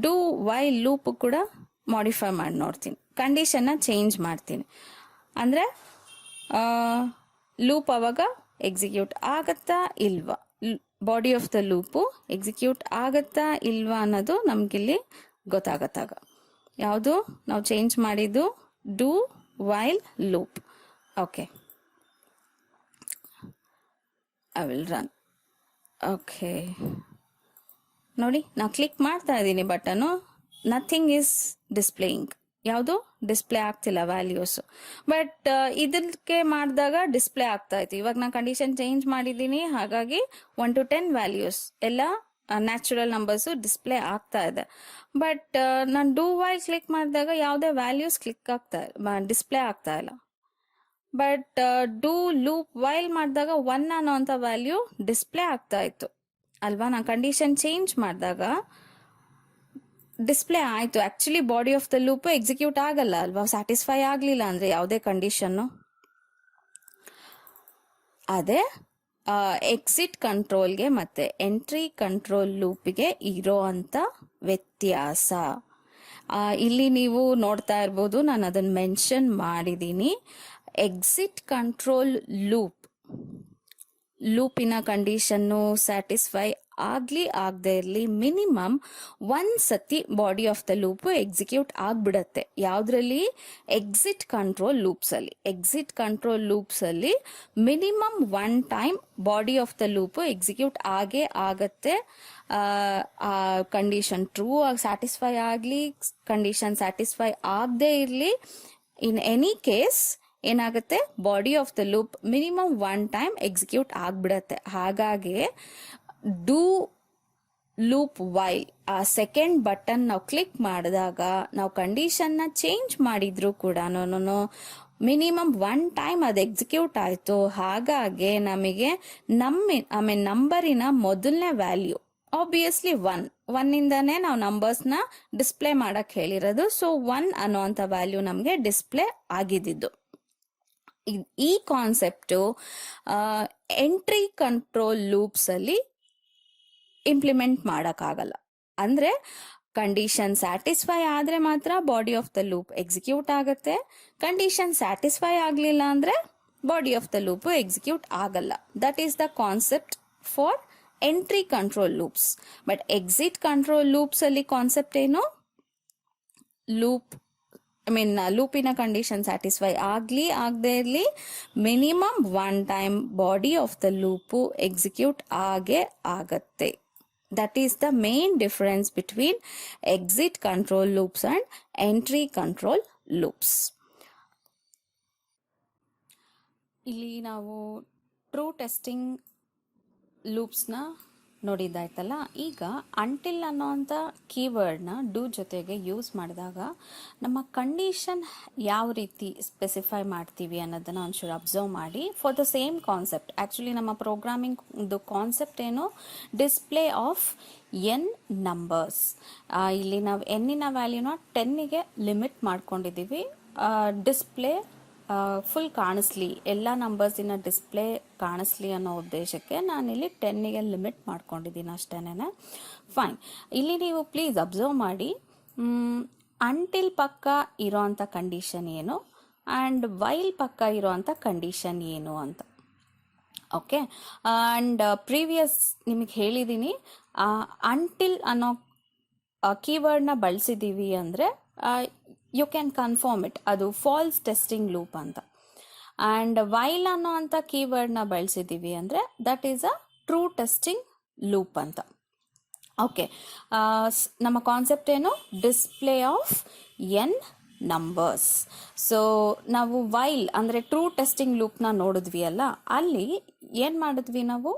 ಡೂ ವೈಲ್ ಲೂಪ್ ಕೂಡ ಮಾಡಿಫೈ ಮಾಡಿ ನೋಡ್ತೀನಿ. ಕಂಡೀಷನ್ನ ಚೇಂಜ್ ಮಾಡ್ತೀನಿ. ಅಂದರೆ ಲೂಪ್ ಅವಾಗ ಎಕ್ಸಿಕ್ಯೂಟ್ ಆಗತ್ತಾ ಇಲ್ವಾ, body of the loop execute ಆಗತ್ತಾ ಇಲ್ವಾ ಅನ್ನೋದು ನಮಗಿಲ್ಲಿ ಗೊತ್ತಾಗತ್ತಾಗ. ಯಾವುದು ನಾವು ಚೇಂಜ್ ಮಾಡಿದ್ದು? Do while loop. Okay, I will run. Okay, ನೋಡಿ ನಾವು ಕ್ಲಿಕ್ ಮಾಡ್ತಾ ಇದ್ದೀನಿ ಬಟನು, ನಥಿಂಗ್ ಈಸ್ ಡಿಸ್ಪ್ಲೇಯಿಂಗ್. ಯಾವುದು ಡಿಸ್ಪ್ಲೇ ಆಗ್ತಿಲ್ಲ ವ್ಯಾಲ್ಯೂಸ್. ಬಟ್ ಇದಕ್ಕೆ ಮಾಡಿದಾಗ ಡಿಸ್ಪ್ಲೇ ಆಗ್ತಾ ಇತ್ತು. ಇವಾಗ ನಾನು ಕಂಡೀಷನ್ ಚೇಂಜ್ ಮಾಡಿದ್ದೀನಿ, ಹಾಗಾಗಿ 1 to 10 ವ್ಯಾಲ್ಯೂಸ್ ಎಲ್ಲ ನ್ಯಾಚುರಲ್ ನಂಬರ್ಸು ಡಿಸ್ಪ್ಲೇ ಆಗ್ತಾ ಇದೆ. ಬಟ್ ನಾನು ಡೂ ವೈಲ್ ಕ್ಲಿಕ್ ಮಾಡಿದಾಗ ಯಾವುದೇ ವ್ಯಾಲ್ಯೂಸ್ ಡಿಸ್ಪ್ಲೇ ಆಗ್ತಾ ಇಲ್ಲ. ಬಟ್ ಡೂ ಲೂಪ್ ವೈಲ್ ಮಾಡಿದಾಗ 1 ಅನ್ನೋಂಥ ವ್ಯಾಲ್ಯೂ ಡಿಸ್ಪ್ಲೇ ಆಗ್ತಾ ಇತ್ತು ಅಲ್ವಾ. ನಾನು ಕಂಡೀಷನ್ ಚೇಂಜ್ ಮಾಡಿದಾಗ ಡಿಸ್ಪ್ಲೇ ಆಯಿತು. Actually body of the loop execute ಆಗಲ್ಲ ಅಲ್ವಾ, ಸ್ಯಾಟಿಸ್ಫೈ ಆಗಲಿಲ್ಲ ಅಂದರೆ ಯಾವುದೇ ಕಂಡೀಷನ್ನು. ಅದೇ ಎಕ್ಸಿಟ್ ಕಂಟ್ರೋಲ್ಗೆ ಮತ್ತು ಎಂಟ್ರಿ ಕಂಟ್ರೋಲ್ ಲೂಪಿಗೆ ಇರೋ ಅಂಥ ವ್ಯತ್ಯಾಸ. ಇಲ್ಲಿ ನೀವು ನೋಡ್ತಾ ಇರ್ಬೋದು, ನಾನು ಅದನ್ನು ಮೆನ್ಷನ್ ಮಾಡಿದ್ದೀನಿ. ಎಕ್ಸಿಟ್ ಕಂಟ್ರೋಲ್ ಲೂಪಿನ ಕಂಡೀಷನ್ನು ಸ್ಯಾಟಿಸ್ಫೈ ಆಗದೇ ಇರಲಿ, ಮಿನಿಮಮ್ 1 ಸತಿ body of the loop execute ಆಗಿಬಿಡತ್ತೆ. ಯಾವುದ್ರಲ್ಲಿ? ಎಕ್ಸಿಟ್ ಕಂಟ್ರೋಲ್ ಲೂಪ್ಸಲ್ಲಿ minimum 1 time body of the loop execute ಆಗತ್ತೆ. ಕಂಡೀಷನ್ ಟ್ರೂ ಆಗಿ ಸ್ಯಾಟಿಸ್ಫೈ ಆಗಲಿ, ಕಂಡೀಷನ್ ಸ್ಯಾಟಿಸ್ಫೈ ಆಗದೇ ಇರಲಿ, ಇನ್ ಎನಿ ಕೇಸ್ ಏನಾಗುತ್ತೆ, body of the loop minimum 1 time execute ಆಗಿಬಿಡತ್ತೆ. ಹಾಗಾಗಿ ಡೂ ಲೂಪ್ ವೈಲ್ ಆ ಸೆಕೆಂಡ್ ಬಟನ್ ನಾವು ಕ್ಲಿಕ್ ಮಾಡಿದಾಗ ನಾವು ಕಂಡೀಷನ್ನ ಚೇಂಜ್ ಮಾಡಿದ್ರು ಕೂಡ ಮಿನಿಮಮ್ 1 ಟೈಮ್ ಅದು ಎಕ್ಸಿಕ್ಯೂಟ್ ಆಯಿತು. ಹಾಗಾಗಿ ನಮಗೆ ನಂಬರಿನ ಮೊದಲನೇ ವ್ಯಾಲ್ಯೂ ಆಬ್ವಿಯಸ್ಲಿ 1 ಇಂದಾನೇ ನಾವು ನಂಬರ್ಸ್ನ ಡಿಸ್ಪ್ಲೇ ಮಾಡಕ್ಕೆ ಹೇಳಿರೋದು. ಸೊ 1 ಅನ್ನೋಂಥ ವ್ಯಾಲ್ಯೂ ನಮಗೆ ಡಿಸ್ಪ್ಲೇ ಆಗಿದ್ದು. ಈ ಕಾನ್ಸೆಪ್ಟು ಎಂಟ್ರಿ ಕಂಟ್ರೋಲ್ ಲೂಪ್ಸಲ್ಲಿ ಇಂಪ್ಲಿಮೆಂಟ್ ಮಾಡೋಕ್ಕಾಗಲ್ಲ. ಅಂದರೆ ಕಂಡೀಷನ್ ಸ್ಯಾಟಿಸ್ಫೈ ಆದರೆ ಮಾತ್ರ body of the loop execute ಆಗುತ್ತೆ. ಕಂಡೀಷನ್ ಸ್ಯಾಟಿಸ್ಫೈ ಆಗಲಿಲ್ಲ ಅಂದರೆ body of the loop execute ಆಗಲ್ಲ. That is the concept for entry control loops. But exit control ಲೂಪ್ಸಲ್ಲಿ ಕಾನ್ಸೆಪ್ಟ್ ಏನು? ಲೂಪ್ ಲೂಪಿನ ಕಂಡೀಷನ್ ಸ್ಯಾಟಿಸ್ಫೈ ಆಗದೇ ಇರಲಿ, minimum one time body of the loop execute ಆಗತ್ತೆ. That is the main difference between exit control loops and entry control loops. ಇಲ್ಲಿ ನಾವು ಟ್ರೂ ಟೆಸ್ಟಿಂಗ್ ಲೂಪ್ಸ್ನ ನೋಡಿದ್ದಾಯ್ತಲ್ಲ. ಈಗ ಅಂಟಿಲ್ ಅನ್ನೋಂಥ ಕೀವರ್ಡ್ನ ಡೂ ಜೊತೆಗೆ ಯೂಸ್ ಮಾಡಿದಾಗ ನಮ್ಮ ಕಂಡೀಷನ್ ಯಾವ ರೀತಿ ಸ್ಪೆಸಿಫೈ ಮಾಡ್ತೀವಿ ಅನ್ನೋದನ್ನು ಒಂಚೂರು ಅಬ್ಸರ್ವ್ ಮಾಡಿ. For the same concept, actually ನಮ್ಮ ಪ್ರೋಗ್ರಾಮಿಂಗ್ದು ಕಾನ್ಸೆಪ್ಟ್ ಏನು, ಡಿಸ್ಪ್ಲೇ ಆಫ್ ಎನ್ ನಂಬರ್ಸ್. ಇಲ್ಲಿ ನಾವು ಎನ್ನಿನ ವ್ಯಾಲ್ಯೂನ 10ಗೆ ಲಿಮಿಟ್ ಮಾಡ್ಕೊಂಡಿದ್ದೀವಿ. ಡಿಸ್ಪ್ಲೇ ಫುಲ್ ಕಾಣಿಸ್ಲಿ, ಎಲ್ಲ ನಂಬರ್ಸಿನ ಡಿಸ್ಪ್ಲೇ ಕಾಣಿಸ್ಲಿ ಅನ್ನೋ ಉದ್ದೇಶಕ್ಕೆ ನಾನಿಲ್ಲಿ 10ಗೆ ಲಿಮಿಟ್ ಮಾಡ್ಕೊಂಡಿದ್ದೀನಿ ಅಷ್ಟೇನೆ. ಫೈನ್. ಇಲ್ಲಿ ನೀವು ಪ್ಲೀಸ್ ಅಬ್ಸರ್ವ್ ಮಾಡಿ, ಅಂಟಿಲ್ ಪಕ್ಕ ಇರೋವಂಥ ಕಂಡೀಷನ್ ಏನು ಆ್ಯಂಡ್ ವೈಲ್ ಪಕ್ಕ ಇರೋವಂಥ ಕಂಡೀಷನ್ ಏನು ಅಂತ. ಓಕೆ, ಆ್ಯಂಡ್ ಪ್ರೀವಿಯಸ್ ನಿಮಗೆ ಹೇಳಿದ್ದೀನಿ, ಅಂಟಿಲ್ ಅನ್ನೋ ಕೀವರ್ಡ್ನ ಬಳಸಿದ್ದೀವಿ ಅಂದರೆ ಯು ಕ್ಯಾನ್ ಕನ್ಫರ್ಮ್ ಇಟ್, ಅದು ಫಾಲ್ಸ್ ಟೆಸ್ಟಿಂಗ್ ಲೂಪ್ ಅಂತ. ಆ್ಯಂಡ್ ವೈಲ್ ಅನ್ನೋ ಅಂಥ ಕೀವರ್ಡ್ನ ಬಳಸಿದ್ದೀವಿ ಅಂದರೆ that is a true testing loop ಅಂತ. ಓಕೆ, ನಮ್ಮ ಕಾನ್ಸೆಪ್ಟ್ ಏನು, display of N numbers. So ನಾವು ವೈಲ್ ಅಂದರೆ ಟ್ರೂ ಟೆಸ್ಟಿಂಗ್ ಲೂಪ್ನ ನೋಡಿದ್ವಿ ಅಲ್ಲ, ಅಲ್ಲಿ ಏನು ಮಾಡಿದ್ವಿ ನಾವು,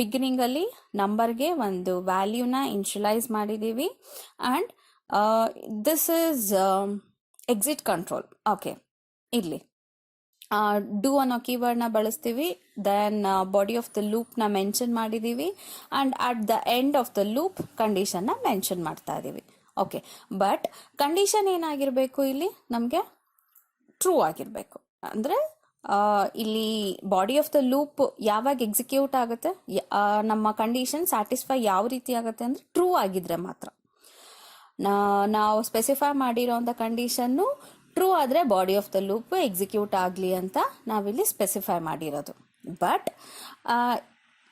ಬಿಗಿನಿಂಗಲ್ಲಿ ನಂಬರ್ಗೆ ಒಂದು ವ್ಯಾಲ್ಯೂನ ಇನ್ಶಿಯಲೈಸ್ ಮಾಡಿದ್ದೀವಿ and this is exit control. Okay, ಇಲ್ಲಿ ಡೂ ಅನ್ನೋ ಕೀವರ್ಡ್ನ ಬಳಸ್ತೀವಿ, ದೆನ್ ಬಾಡಿ ಆಫ್ ದ ಲೂಪ್ನ ಮೆನ್ಷನ್ ಮಾಡಿದ್ದೀವಿ and at the end of the loop ಕಂಡೀಷನ್ನ ಮೆನ್ಷನ್ ಮಾಡ್ತಾ ಇದ್ದೀವಿ. ಓಕೆ, ಬಟ್ ಕಂಡೀಷನ್ ಏನಾಗಿರಬೇಕು, ಇಲ್ಲಿ ನಮಗೆ ಟ್ರೂ ಆಗಿರಬೇಕು. ಅಂದರೆ ಇಲ್ಲಿ ಬಾಡಿ ಆಫ್ ದ ಲೂಪ್ ಯಾವಾಗ ಎಕ್ಸಿಕ್ಯೂಟ್ ಆಗುತ್ತೆ, ನಮ್ಮ ಕಂಡೀಷನ್ ಸ್ಯಾಟಿಸ್ಫೈ ಯಾವ ರೀತಿ ಆಗುತ್ತೆ ಅಂದರೆ ಟ್ರೂ ಆಗಿದ್ರೆ ಮಾತ್ರ. ನಾವು ಸ್ಪೆಸಿಫೈ ಮಾಡಿರೋಂಥ ಕಂಡೀಷನ್ನು ಟ್ರೂ ಆದರೆ body of the loop execute ಆಗಲಿ ಅಂತ ನಾವಿಲ್ಲಿ ಸ್ಪೆಸಿಫೈ ಮಾಡಿರೋದು. ಬಟ್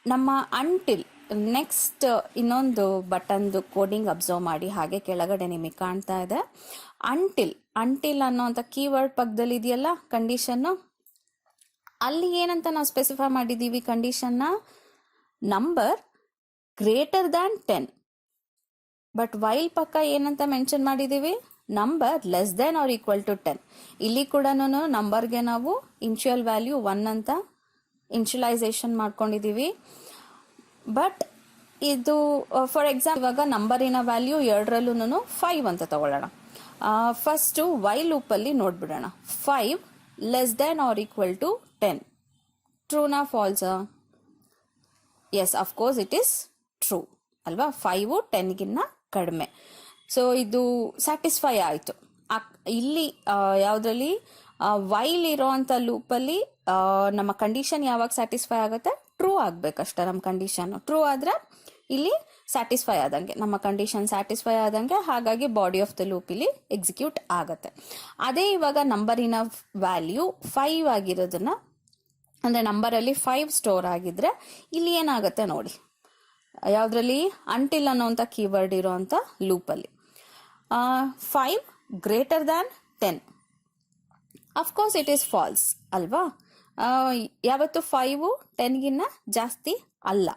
ನಮ್ಮ ಅಂಟಿಲ್ ನೆಕ್ಸ್ಟ್ ಇನ್ನೊಂದು ಬಟನ್ದು ಕೋಡಿಂಗ್ ಅಬ್ಸರ್ವ್ ಮಾಡಿ, ಹಾಗೆ ಕೆಳಗಡೆ ನಿಮಗೆ ಕಾಣ್ತಾ ಇದೆ. ಅಂಟಿಲ್ ಅನ್ನೋಂಥ ಕೀವರ್ಡ್ ಪಕ್ಕದಲ್ಲಿ ಇದೆಯಲ್ಲ ಕಂಡೀಷನ್ನು, ಅಲ್ಲಿ ಏನಂತ ನಾವು ಸ್ಪೆಸಿಫೈ ಮಾಡಿದ್ದೀವಿ ಕಂಡೀಷನ್ನ, number greater than 10. But while ಪಕ್ಕ ಏನಂತ ಮೆನ್ಷನ್ ಮಾಡಿದ್ದೀವಿ, number less than or equal to 10. ಇಲ್ಲಿ ಕೂಡ ನಂಬರ್ಗೆ ನಾವು ಇನ್ಶಿಯಲ್ ವ್ಯಾಲ್ಯೂ 1 ಅಂತ ಇನ್ಶಿಯಲೈಸೇಷನ್ ಮಾಡ್ಕೊಂಡಿದ್ದೀವಿ. ಬಟ್ ಇದು ಫಾರ್ ಎಕ್ಸಾಂಪಲ್ ಇವಾಗ ನಂಬರಿನ ವ್ಯಾಲ್ಯೂ 2ರಲ್ಲೂ 5 ಅಂತ ತಗೊಳ್ಳೋಣ. ಫಸ್ಟು ವೈಲ್ ಲೂಪಲ್ಲಿ ನೋಡ್ಬಿಡೋಣ. 5 less than or equal to 10. ಟ್ರೂನಾ ಫಾಲ್ಸಾ? Yes, of course it is true ಅಲ್ವಾ. 5 10ಗಿನ್ನ ಕಡಿಮೆ. ಸೊ ಇದು ಸ್ಯಾಟಿಸ್ಫೈ ಆಯಿತು. ಇಲ್ಲಿ ಯಾವುದರಲ್ಲಿ ವೈಲ್ ಇರೋವಂಥ ಲೂಪಲ್ಲಿ ನಮ್ಮ ಕಂಡೀಷನ್ ಯಾವಾಗ ಸ್ಯಾಟಿಸ್ಫೈ ಆಗುತ್ತೆ, ಟ್ರೂ ಆಗಬೇಕಷ್ಟೆ. ನಮ್ಮ ಕಂಡೀಷನ್ನು ಟ್ರೂ ಆದರೆ ಇಲ್ಲಿ ಸ್ಯಾಟಿಸ್ಫೈ ಆದಂಗೆ, ನಮ್ಮ ಕಂಡೀಷನ್ ಸ್ಯಾಟಿಸ್ಫೈ ಆದಂಗೆ, ಹಾಗಾಗಿ ಬಾಡಿ ಆಫ್ ದ ಲೂಪ್ ಇಲ್ಲಿ ಎಕ್ಸಿಕ್ಯೂಟ್ ಆಗುತ್ತೆ. ಅದೇ ಇವಾಗ ನಂಬರಿನ ವ್ಯಾಲ್ಯೂ 5 ಆಗಿರೋದನ್ನ, ಅಂದರೆ ನಂಬರಲ್ಲಿ 5 ಸ್ಟೋರ್ ಆಗಿದ್ರೆ ಇಲ್ಲಿ ಏನಾಗುತ್ತೆ ನೋಡಿ, ಯಾವುದರಲ್ಲಿ, ಅಂಟಿಲ್ ಅನ್ನೋಂಥ ಕೀವರ್ಡ್ ಇರೋವಂಥ ಲೂಪಲ್ಲಿ 5 greater than 10. Of course it is false ಅಲ್ವಾ. ಯಾವತ್ತು 5 10ಗಿನ್ನ ಜಾಸ್ತಿ ಅಲ್ಲ,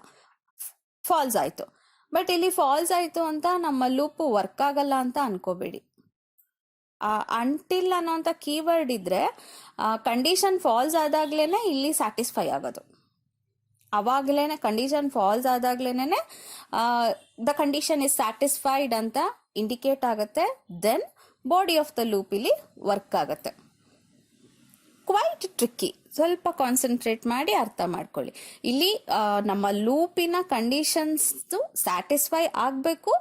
ಫಾಲ್ಸ್ ಆಯಿತು. ಬಟ್ ಇಲ್ಲಿ ಫಾಲ್ಸ್ ಆಯಿತು ಅಂತ ನಮ್ಮ ಲೂಪು ವರ್ಕ್ ಆಗಲ್ಲ ಅಂತ ಅನ್ಕೋಬೇಡಿ. ಅಂಟಿಲ್ ಅನ್ನೋಂಥ ಕೀವರ್ಡ್ ಇದ್ರೆ ಕಂಡೀಷನ್ ಫಾಲ್ಸ್ ಆದಾಗ್ಲೇನೆ ಇಲ್ಲಿ ಸ್ಯಾಟಿಸ್ಫೈ ಆಗೋದು. ಅವಾಗಲೇ ಕಂಡೀಷನ್ ಫಾಲ್ಸ್ ಆದಾಗ್ಲೇನೆ ದ ಕಂಡೀಷನ್ ಇಸ್ ಸ್ಯಾಟಿಸ್ಫೈಡ್ ಅಂತ ಇಂಡಿಕೇಟ್ ಆಗುತ್ತೆ. Then body of the loop ಇಲ್ಲಿ ವರ್ಕ್ ಆಗುತ್ತೆ. ಕ್ವೈಟ್ ಟ್ರಿಕ್ಕಿ, ಸ್ವಲ್ಪ ಕಾನ್ಸಂಟ್ರೇಟ್ ಮಾಡಿ ಅರ್ಥ ಮಾಡ್ಕೊಳ್ಳಿ. ಇಲ್ಲಿ ನಮ್ಮ ಲೂಪಿನ ಕಂಡೀಷನ್ಸ್ ಸ್ಯಾಟಿಸ್ಫೈ ಆಗಬೇಕು,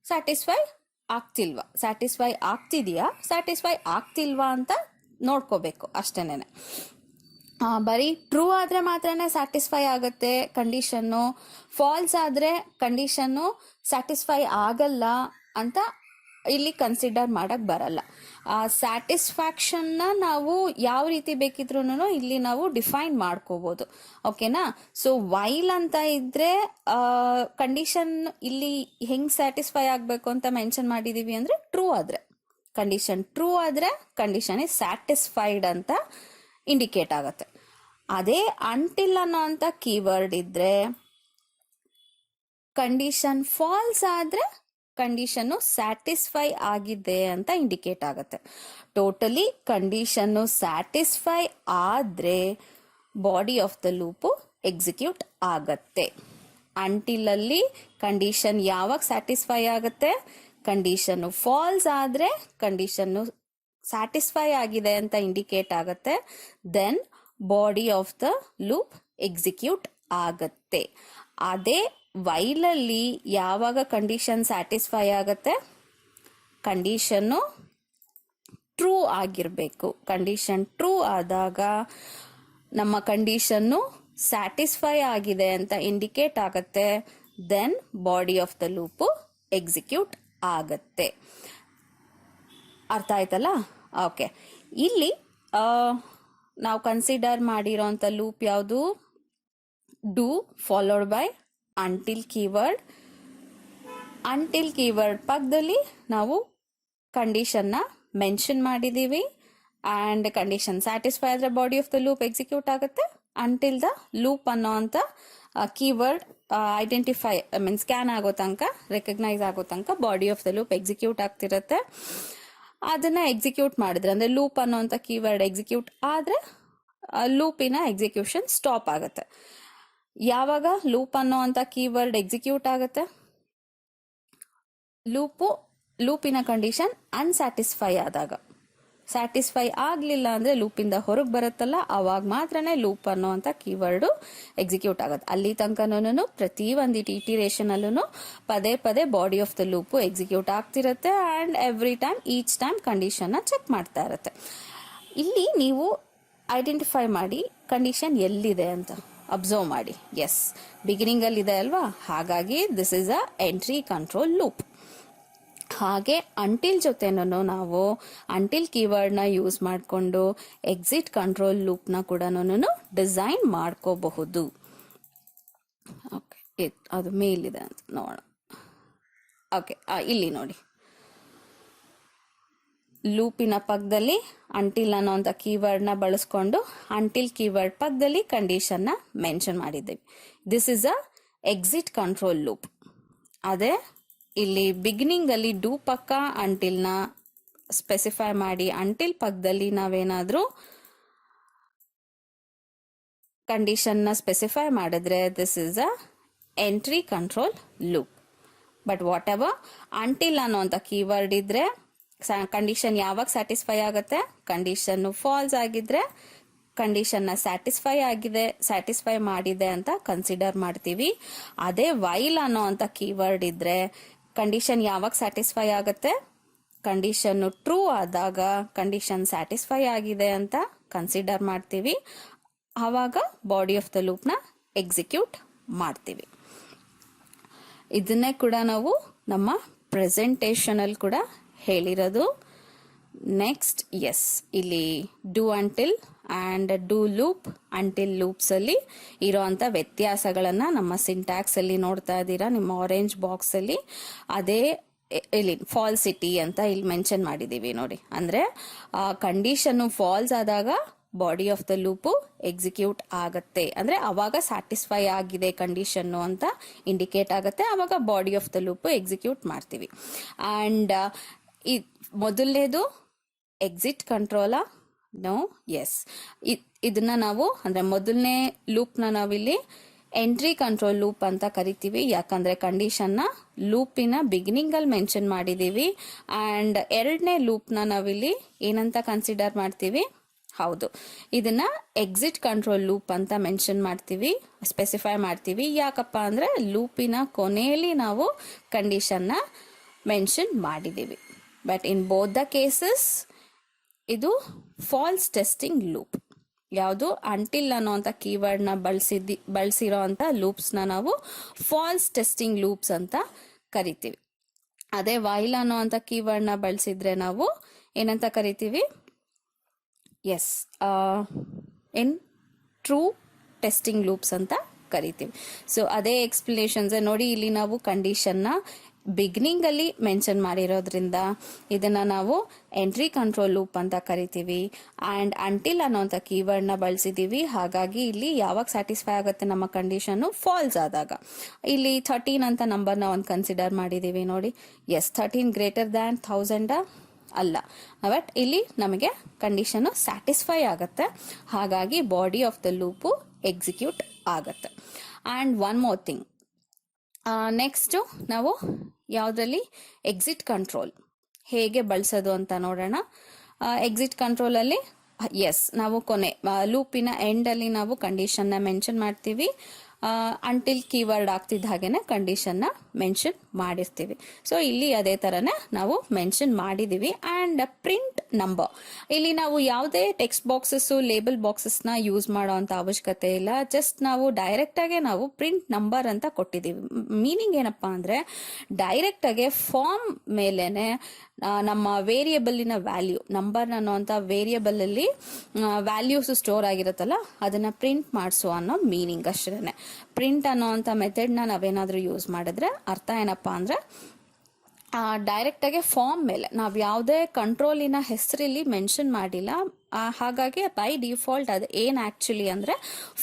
ಸ್ಯಾಟಿಸ್ಫೈ ಆಗ್ತಿಲ್ವಾ, ಸ್ಯಾಟಿಸ್ಫೈ ಆಗ್ತಿದೆಯಾ, ಸ್ಯಾಟಿಸ್ಫೈ ಆಗ್ತಿಲ್ವಾ ಅಂತ ನೋಡ್ಕೋಬೇಕು ಅಷ್ಟೇನೆ. ಬರೀ ಟ್ರೂ ಆದರೆ ಮಾತ್ರನೇ ಸ್ಯಾಟಿಸ್ಫೈ ಆಗುತ್ತೆ ಕಂಡೀಷನ್ನು, ಫಾಲ್ಸ್ ಆದರೆ ಕಂಡೀಷನ್ನು ಸ್ಯಾಟಿಸ್ಫೈ ಆಗಲ್ಲ ಅಂತ ಇಲ್ಲಿ ಕನ್ಸಿಡರ್ ಮಾಡಕ್ಕೆ ಬರಲ್ಲ. ಸ್ಯಾಟಿಸ್ಫ್ಯಾಕ್ಷನ್ನ ನಾವು ಯಾವ ರೀತಿ ಬೇಕಿದ್ರೂ ಇಲ್ಲಿ ನಾವು ಡಿಫೈನ್ ಮಾಡ್ಕೋಬೋದು. ಓಕೆನಾ. ಸೊ ವೈಲ್ ಅಂತ ಇದ್ರೆ ಕಂಡೀಷನ್ ಇಲ್ಲಿ ಹೆಂಗೆ ಸ್ಯಾಟಿಸ್ಫೈ ಆಗಬೇಕು ಅಂತ ಮೆನ್ಷನ್ ಮಾಡಿದ್ದೀವಿ ಅಂದರೆ ಟ್ರೂ ಆದರೆ, ಕಂಡೀಷನ್ ಟ್ರೂ ಆದರೆ ಕಂಡೀಷನ್ ಇಸ್ ಸ್ಯಾಟಿಸ್ಫೈಡ್ ಅಂತ ಇಂಡಿಕೇಟ್ ಆಗುತ್ತೆ. ಅದೇ ಅಂಟಿಲ್ ಅನ್ನೋ ಅಂತ ಕೀವರ್ಡ್ ಇದ್ರೆ ಕಂಡೀಷನ್ ಫಾಲ್ಸ್ ಆದ್ರೆ ಕಂಡೀಷನ್ನು ಸ್ಯಾಟಿಸ್ಫೈ ಆಗಿದೆ ಅಂತ ಇಂಡಿಕೇಟ್ ಆಗುತ್ತೆ. ಟೋಟಲಿ ಕಂಡೀಷನ್ನು ಸ್ಯಾಟಿಸ್ಫೈ ಆದ್ರೆ body of the loop execute ಆಗತ್ತೆ. ಅಂಟಿಲ್ ಅಲ್ಲಿ ಕಂಡೀಷನ್ ಯಾವಾಗ ಸ್ಯಾಟಿಸ್ಫೈ ಆಗುತ್ತೆ, ಕಂಡೀಷನ್ನು ಫಾಲ್ಸ್ ಆದ್ರೆ ಕಂಡೀಷನ್ನು ಸ್ಯಾಟಿಸ್ಫೈ ಆಗಿದೆ ಅಂತ ಇಂಡಿಕೇಟ್ ಆಗುತ್ತೆ. Then body of the loop execute ಆಗತ್ತೆ. ಅದೇ ವೈಲಲ್ಲಿ ಯಾವಾಗ ಕಂಡೀಷನ್ ಸ್ಯಾಟಿಸ್ಫೈ ಆಗುತ್ತೆ, ಕಂಡೀಷನ್ನು ಟ್ರೂ ಆಗಿರಬೇಕು. ಕಂಡೀಷನ್ ಟ್ರೂ ಆದಾಗ ನಮ್ಮ ಕಂಡೀಷನ್ನು ಸ್ಯಾಟಿಸ್ಫೈ ಆಗಿದೆ ಅಂತ ಇಂಡಿಕೇಟ್ ಆಗುತ್ತೆ. Then body of the loop execute ಆಗತ್ತೆ. ಅರ್ಥ ಆಯ್ತಲ್ಲ? ಓಕೆ, ಇಲ್ಲಿ ನಾವು ಕನ್ಸಿಡರ್ ಮಾಡಿರೋಂಥ ಲೂಪ್ ಯಾವುದು? Do followed by until keyword. Until keyword ಪಕ್ಕದಲ್ಲಿ ನಾವು ಕಂಡೀಷನ್ನ ಮೆನ್ಷನ್ ಮಾಡಿದ್ದೀವಿ ಆ್ಯಂಡ್ ಕಂಡೀಷನ್ ಸ್ಯಾಟಿಸ್ಫೈ ಆದರೆ body of the loop execute ಆಗುತ್ತೆ. ಅಂಟಿಲ್ ದ ಲೂಪ್ ಅನ್ನೋ ಅಂತ ಕೀವರ್ಡ್ ಐಡೆಂಟಿಫೈ ಸ್ಕ್ಯಾನ್ ಆಗೋ ತನಕ, ರೆಕಗ್ನೈಸ್ ಆಗೋ ತನಕ body of the loop execute ಆಗ್ತಿರುತ್ತೆ. ಅದನ್ನ ಎಕ್ಸಿಕ್ಯೂಟ್ ಮಾಡಿದ್ರೆ ಅಂದರೆ ಲೂಪ್ ಅನ್ನೋ ಅಂತ ಕೀವರ್ಡ್ ಎಕ್ಸಿಕ್ಯೂಟ್ ಆದರೆ ಲೂಪಿನ ಎಕ್ಸಿಕ್ಯೂಷನ್ ಸ್ಟಾಪ್ ಆಗುತ್ತೆ. ಯಾವಾಗ ಲೂಪ್ ಅನ್ನೋ ಅಂತ ಕೀವರ್ಡ್ ಎಕ್ಸಿಕ್ಯೂಟ್ ಆಗುತ್ತೆ? ಲೂಪಿನ ಕಂಡೀಷನ್ ಅನ್ಸ್ಯಾಟಿಸ್ಫೈ ಆದಾಗ. ಸ್ಯಾಟಿಸ್ಫೈ ಆಗಲಿಲ್ಲ ಅಂದರೆ ಲೂಪಿಂದ ಹೊರಗೆ ಬರುತ್ತಲ್ಲ, ಅವಾಗ ಮಾತ್ರನೇ ಲೂಪ್ ಅನ್ನೋ ಅಂತ ಕೀವರ್ಡು ಎಕ್ಸಿಕ್ಯೂಟ್ ಆಗುತ್ತೆ. ಅಲ್ಲಿ ತನಕನೂ ಪ್ರತಿ ಒಂದು ಇಟಿರೇಷನಲ್ಲೂ ಪದೇ ಪದೇ body of the loop execute ಆಗ್ತಿರುತ್ತೆ and every time each time ಕಂಡೀಷನ್ನ ಚೆಕ್ ಮಾಡ್ತಾ ಇರುತ್ತೆ. ಇಲ್ಲಿ ನೀವು ಐಡೆಂಟಿಫೈ ಮಾಡಿ ಕಂಡೀಷನ್ ಎಲ್ಲಿದೆ ಅಂತ ಅಬ್ಸರ್ವ್ ಮಾಡಿ. ಎಸ್, ಬಿಗಿನಿಂಗಲ್ಲಿ ಇದೆ ಅಲ್ವಾ, ಹಾಗಾಗಿ this is a entry control loop. ಹಾಗೆ ಅಂಟಿಲ್ ಜೊತೆನೂ ನಾವು ಅಂಟಿಲ್ ಕೀವರ್ಡ್ನ ಯೂಸ್ ಮಾಡಿಕೊಂಡು ಎಕ್ಸಿಟ್ ಕಂಟ್ರೋಲ್ ಲೂಪ್ನ ಕೂಡ ಡಿಸೈನ್ ಮಾಡ್ಕೋಬಹುದು. ಓಕೆ, ಅದು ಮೇಲಿದೆ ಅಂತ ನೋಡೋಣ. ಓಕೆ, ಇಲ್ಲಿ ನೋಡಿ, ಲೂಪಿನ ಪಕ್ಕದಲ್ಲಿ ಅಂಟಿಲ್ ಅನ್ನೋಂಥ ಕೀವರ್ಡ್ನ ಬಳಸ್ಕೊಂಡು ಅಂಟಿಲ್ ಕೀವರ್ಡ್ ಪಕ್ಕದಲ್ಲಿ ಕಂಡೀಷನ್ನ ಮೆನ್ಷನ್ ಮಾಡಿದ್ದೇವೆ. This is a exit control loop. ಅದೇ ಇಲ್ಲಿ ಬಿಗಿನಿಂಗ್ ಅಲ್ಲಿ ಡೂ ಪಕ್ಕ ಅಂಟಿಲ್ನ ಸ್ಪೆಸಿಫೈ ಮಾಡಿ ಅಂಟಿಲ್ ಪಕ್ಕದಲ್ಲಿ ನಾವೇನಾದ್ರೂ ಕಂಡೀಷನ್ನ ಸ್ಪೆಸಿಫೈ ಮಾಡಿದ್ರೆ this is a entry control loop. But what ever until ಅನ್ನೋಂಥ ಕೀವರ್ಡ್ ಇದ್ರೆ ಕಂಡೀಷನ್ ಯಾವಾಗ ಸ್ಯಾಟಿಸ್ಫೈ ಆಗುತ್ತೆ, ಕಂಡೀಷನ್ನು ಫಾಲ್ಸ್ ಆಗಿದ್ರೆ ಕಂಡೀಷನ್ನ ಸ್ಯಾಟಿಸ್ಫೈ ಮಾಡಿದೆ ಅಂತ ಕನ್ಸಿಡರ್ ಮಾಡ್ತೀವಿ. ಅದೇ ವೈಲ್ ಅನ್ನೋ ಅಂತ ಕೀವರ್ಡ್ ಇದ್ರೆ ಕಂಡೀಷನ್ ಯಾವಾಗ ಸ್ಯಾಟಿಸ್ಫೈ ಆಗುತ್ತೆ, ಕಂಡೀಷನ್ನು ಟ್ರೂ ಆದಾಗ ಕಂಡೀಷನ್ ಸ್ಯಾಟಿಸ್ಫೈ ಆಗಿದೆ ಅಂತ ಕನ್ಸಿಡರ್ ಮಾಡ್ತೀವಿ. ಆವಾಗ ಬಾಡಿ ಆಫ್ ದ ಲೂಪ್ನ ಎಕ್ಸಿಕ್ಯೂಟ್ ಮಾಡ್ತೀವಿ. ಇದನ್ನೇ ಕೂಡ ನಾವು ನಮ್ಮ ಪ್ರೆಸೆಂಟೇಷನಲ್ಲಿ ಕೂಡ ಹೇಳಿರೋದು. ನೆಕ್ಸ್ಟ್, ಎಸ್, ಇಲ್ಲಿ do until and do loop until ಲೂಪ್ಸಲ್ಲಿ ಇರೋವಂಥ ವ್ಯತ್ಯಾಸಗಳನ್ನು ನಮ್ಮ ಸಿಂಟ್ಯಾಕ್ಸಲ್ಲಿ ನೋಡ್ತಾ ಇದ್ದೀರಾ ನಿಮ್ಮ ಆರೆಂಜ್ ಬಾಕ್ಸಲ್ಲಿ. ಅದೇ ಇಲ್ಲಿ ಫಾಲ್ಸಿಟಿ ಅಂತ ಇಲ್ಲಿ ಮೆನ್ಷನ್ ಮಾಡಿದ್ದೀವಿ ನೋಡಿ. ಅಂದರೆ ಕಂಡೀಷನ್ನು ಫಾಲ್ಸ್ ಆದಾಗ body of the loop execute ಆಗುತ್ತೆ. ಅಂದರೆ ಅವಾಗ ಸ್ಯಾಟಿಸ್ಫೈ ಆಗಿದೆ ಕಂಡೀಷನ್ನು ಅಂತ ಇಂಡಿಕೇಟ್ ಆಗುತ್ತೆ. ಆವಾಗ body of the loop execute ಮಾಡ್ತೀವಿ. ಆ್ಯಂಡ್ ಮೊದಲನೇದು ಎಕ್ಸಿಟ್ ಕಂಟ್ರೋಲಾ? No, yes. ಇದನ್ನ ನಾವು ಅಂದರೆ ಮೊದಲನೇ ಲೂಪ್ನ ನಾವಿಲ್ಲಿ ಎಂಟ್ರಿ ಕಂಟ್ರೋಲ್ ಲೂಪ್ ಅಂತ ಕರಿತೀವಿ. ಯಾಕಂದರೆ ಕಂಡೀಷನ್ನ ಲೂಪಿನ ಬಿಗಿನಿಂಗಲ್ಲಿ ಮೆನ್ಷನ್ ಮಾಡಿದ್ದೀವಿ. ಆ್ಯಂಡ್ ಎರಡನೇ ಲೂಪ್ನ ನಾವಿಲ್ಲಿ ಏನಂತ ಕನ್ಸಿಡರ್ ಮಾಡ್ತೀವಿ? ಹೌದು, ಇದನ್ನ ಎಕ್ಸಿಟ್ ಕಂಟ್ರೋಲ್ ಲೂಪ್ ಅಂತ ಮೆನ್ಷನ್ ಮಾಡ್ತೀವಿ, ಸ್ಪೆಸಿಫೈ ಮಾಡ್ತೀವಿ. ಯಾಕಪ್ಪ ಅಂದರೆ ಲೂಪಿನ ಕೊನೆಯಲ್ಲಿ ನಾವು ಕಂಡೀಷನ್ನ ಮೆನ್ಷನ್ ಮಾಡಿದ್ದೀವಿ. But in both the cases ಇದು ಫಾಲ್ಸ್ ಟೆಸ್ಟಿಂಗ್ ಲೂಪ್. ಯಾವುದು ಅಂಟಿಲ್ ಅನ್ನೋಂಥ ಕೀವರ್ಡ್ನ ಬಳಸಿರೋ ಅಂಥ ಲೂಪ್ಸ್ನ ನಾವು ಫಾಲ್ಸ್ ಟೆಸ್ಟಿಂಗ್ ಲೂಪ್ಸ್ ಅಂತ ಕರಿತೀವಿ. ಅದೇ ವೈಲ್ ಅನ್ನೋ ಅಂಥ ಕೀವರ್ಡ್ನ ಬಳಸಿದ್ರೆ ನಾವು ಏನಂತ ಕರಿತೀವಿ? ಎಸ್, ಇನ್ ಟ್ರೂ ಟೆಸ್ಟಿಂಗ್ ಲೂಪ್ಸ್ ಅಂತ ಕರಿತೀವಿ. ಸೊ ಅದೇ ಎಕ್ಸ್ಪ್ಲನೇಷನ್ಸ್ ನೋಡಿ. ಇಲ್ಲಿ ನಾವು ಕಂಡೀಷನ್ನ ಬಿಗಿನಿಂಗ್ ಅಲ್ಲಿ ಮೆನ್ಷನ್ ಮಾಡಿರೋದ್ರಿಂದ ಇದನ್ನ ನಾವು ಎಂಟ್ರಿ ಕಂಟ್ರೋಲ್ ಲೂಪ್ ಅಂತ ಕರಿತೀವಿ. ಅಂಡ್ ಅಂಟಿಲ್ ಅನ್ನೋಂಥ ಕೀವರ್ಡ್ ನ ಬಳಸಿದೀವಿ. ಹಾಗಾಗಿ ಇಲ್ಲಿ ಯಾವಾಗ ಸ್ಯಾಟಿಸ್ಫೈ ಆಗುತ್ತೆ ನಮ್ಮ ಕಂಡೀಷನ್? ಫಾಲ್ಸ್ ಆದಾಗ. ಇಲ್ಲಿ 13 ಅಂತ ನಂಬರ್ ನ ಒಂದು ಕನ್ಸಿಡರ್ ಮಾಡಿದೀವಿ ನೋಡಿ. ಎಸ್, 13 ಗ್ರೇಟರ್ ದ್ಯಾನ್ 1000 ಅಲ್ಲ, ಬಟ್ ಇಲ್ಲಿ ನಮಗೆ ಕಂಡೀಷನ್ ಸ್ಯಾಟಿಸ್ಫೈ ಆಗುತ್ತೆ. ಹಾಗಾಗಿ body of the loop execute ಆಗುತ್ತೆ. And one more thing, next ನಾವು ಯಾವುದ್ರಲ್ಲಿ ಎಕ್ಸಿಟ್ ಕಂಟ್ರೋಲ್ ಹೇಗೆ ಬಳಸೋದು ಅಂತ ನೋಡೋಣ. ಎಕ್ಸಿಟ್ ಕಂಟ್ರೋಲ್ ಅಲ್ಲಿ ಎಸ್, ನಾವು ಕೊನೆ ಲೂಪಿನ ಎಂಡ್ ಅಲ್ಲಿ ನಾವು ಕಂಡೀಷನ್ ನ ಮೆನ್ಷನ್ ಮಾಡ್ತೀವಿ. ಅಂಟಿಲ್ ಕೀವರ್ಡ್ ಆಗ್ತಿದ್ದ ಹಾಗೇನೆ ಕಂಡೀಷನ್ ನ ಮೆನ್ಷನ್ ಮಾಡಿರ್ತೀವಿ. ಸೊ ಇಲ್ಲಿ ಅದೇ ತರನೇ ನಾವು ಮೆನ್ಷನ್ ಮಾಡಿದೀವಿ. ಅಂಡ್ ಪ್ರಿಂಟ್ ನಂಬರ್, ಇಲ್ಲಿ ನಾವು ಯಾವುದೇ ಟೆಕ್ಸ್ಟ್ ಬಾಕ್ಸಸ್, ಲೇಬಲ್ ಬಾಕ್ಸಸ್ ನ ಯೂಸ್ ಮಾಡೋ ಅಂತ ಅವಶ್ಯಕತೆ ಇಲ್ಲ. ಜಸ್ಟ್ ನಾವು ಡೈರೆಕ್ಟ್ ಆಗಿ ನಾವು ಪ್ರಿಂಟ್ ನಂಬರ್ ಅಂತ ಕೊಟ್ಟಿದೀವಿ. ಮೀನಿಂಗ್ ಏನಪ್ಪಾ ಅಂದ್ರೆ, ಡೈರೆಕ್ಟ್ ಆಗಿ ಫಾರ್ಮ್ ಮೇಲೆನೆ ನಮ್ಮ ವೇರಿಯಬಲ್ನ ವ್ಯಾಲ್ಯೂ, ನಂಬರ್ ಅನ್ನೋಂಥ ವೇರಿಯಬಲ್ ಅಲ್ಲಿ ವ್ಯಾಲ್ಯೂಸ್ ಸ್ಟೋರ್ ಆಗಿರುತ್ತಲ್ಲ, ಅದನ್ನ ಪ್ರಿಂಟ್ ಮಾಡಿಸೋ ಅನ್ನೋ ಮೀನಿಂಗ್ ಅಷ್ಟೇನೆ. ಪ್ರಿಂಟ್ ಅನ್ನೋಂಥ ಮೆಥಡ್ನ ನಾವೇನಾದ್ರೂ ಯೂಸ್ ಮಾಡಿದ್ರೆ ಅರ್ಥ ಏನಪ್ಪಾ ಅಂದ್ರೆ, ಡೈರೆಕ್ಟ್ ಆಗಿ ಫಾರ್ಮ್ ಮೇಲೆ ನಾವು ಯಾವುದೇ ಕಂಟ್ರೋಲಿನ ಹೆಸರಲ್ಲಿ ಮೆನ್ಷನ್ ಮಾಡಿಲ್ಲ. ಹಾಗಾಗಿ ಬೈ ಡಿಫಾಲ್ಟ್ ಅದು ಏನ್ ಆಕ್ಚುಲಿ ಅಂದ್ರೆ,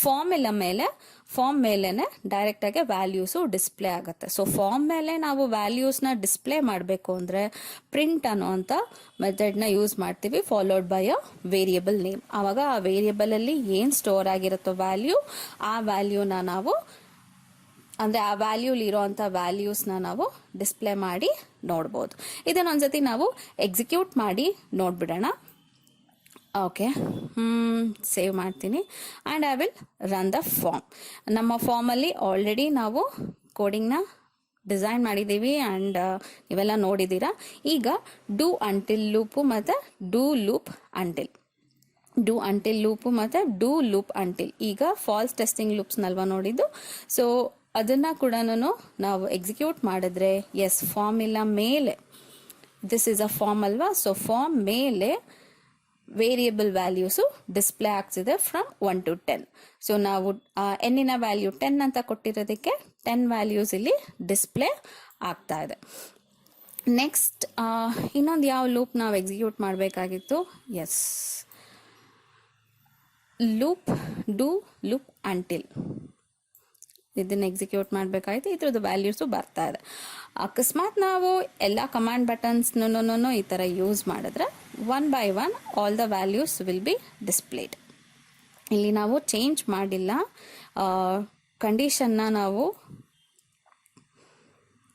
ಫಾರ್ಮ್ ಮೇಲೆನೆ ಡೈರೆಕ್ಟ್ ಆಗಿ ವ್ಯಾಲ್ಯೂಸ್ ಡಿಸ್ಪ್ಲೇ ಆಗುತ್ತೆ. ಸೊ ಫಾರ್ಮ್ ಮೇಲೆ ನಾವು ವ್ಯಾಲ್ಯೂಸ್ ನ ಡಿಸ್ಪ್ಲೇ ಮಾಡಬೇಕು ಅಂದ್ರೆ ಪ್ರಿಂಟ್ ಅನ್ನೋಂಥ ಮೆಥಡ್ ನ ಯೂಸ್ ಮಾಡ್ತೀವಿ, followed by a variable name. ಆವಾಗ ಆ ವೇರಿಯಬಲ್ ಅಲ್ಲಿ ಏನ್ ಸ್ಟೋರ್ ಆಗಿರುತ್ತೋ ವ್ಯಾಲ್ಯೂ, ಆ ವ್ಯಾಲ್ಯೂನ ನಾವು ಅಂದ್ರೆ ಆ ವ್ಯಾಲ್ಯೂಲಿ ಇರೋಂಥ ವ್ಯಾಲ್ಯೂಸ್ನ ನಾವು ಡಿಸ್ಪ್ಲೇ ಮಾಡಿ ನೋಡ್ಬೋದು. ಇದನ್ನೊಂದ್ಸತಿ ನಾವು ಎಕ್ಸಿಕ್ಯೂಟ್ ಮಾಡಿ ನೋಡ್ಬಿಡೋಣ. ಓಕೆ, ಸೇವ್ ಮಾಡ್ತೀನಿ. And I will run the form. ನಮ್ಮ ಫಾರ್ಮಲ್ಲಿ ಆಲ್ರೆಡಿ ನಾವು ಕೋಡಿಂಗ್ನ ಡಿಸೈನ್ ಮಾಡಿದ್ದೀವಿ ಆ್ಯಂಡ್ ಇವೆಲ್ಲ ನೋಡಿದ್ದೀರಾ. ಈಗ ಡೂ ಅಂಟಿಲ್ ಲೂಪು ಮತ್ತು do loop until, do until loop ಮತ್ತು ಡೂ ಲೂಪ್ ಅಂಟಿಲ್ ಈಗ ಫಾಲ್ಸ್ ಟೆಸ್ಟಿಂಗ್ ಲೂಪ್ಸ್ನಲ್ವಾ ನೋಡಿದ್ದು. ಸೊ ಅದನ್ನು ಕೂಡ ನಾವು ಎಕ್ಸಿಕ್ಯೂಟ್ ಮಾಡಿದ್ರೆ, ಎಸ್, ಫಾರ್ಮಿಲ್ಲ ಮೇಲೆ, ದಿಸ್ ಇಸ್ ಅ ಫಾರ್ಮ್ ಅಲ್ವಾ, ಸೊ ಫಾರ್ಮ್ ಮೇಲೆ ವೇರಿಯಬಲ್ ವ್ಯಾಲ್ಯೂಸು ಡಿಸ್ಪ್ಲೇ ಆಗ್ತಿದೆ ಫ್ರಮ್ 1 to 10. ಸೊ ನಾವು ಎನ್ನಿನ ವ್ಯಾಲ್ಯೂ 10 ಅಂತ ಕೊಟ್ಟಿರೋದಕ್ಕೆ 10 ವ್ಯಾಲ್ಯೂಸ್ ಇಲ್ಲಿ ಡಿಸ್ಪ್ಲೇ ಆಗ್ತಾ ಇದೆ. ನೆಕ್ಸ್ಟ್ ಇನ್ನೊಂದು ಯಾವ ಲೂಪ್ ನಾವು ಎಕ್ಸಿಕ್ಯೂಟ್ ಮಾಡಬೇಕಾಗಿತ್ತು? Yes, do loop until. ಇದನ್ನ ಎಕ್ಸಿಕ್ಯೂಟ್ ಮಾಡಬೇಕಾಯ್ತು. ಇದ್ರದ್ದು ವ್ಯಾಲ್ಯೂಸು ಬರ್ತಾ ಇದೆ. ಅಕಸ್ಮಾತ್ ನಾವು ಎಲ್ಲ ಕಮಾಂಡ್ ಬಟನ್ಸ್ನೂ ಈ ಥರ ಯೂಸ್ ಮಾಡಿದ್ರೆ 1 by 1 all the values will be displayed. ಇಲ್ಲಿ ನಾವು ಚೇಂಜ್ ಮಾಡಿಲ್ಲ, ಕಂಡೀಷನ್ನ ನಾವು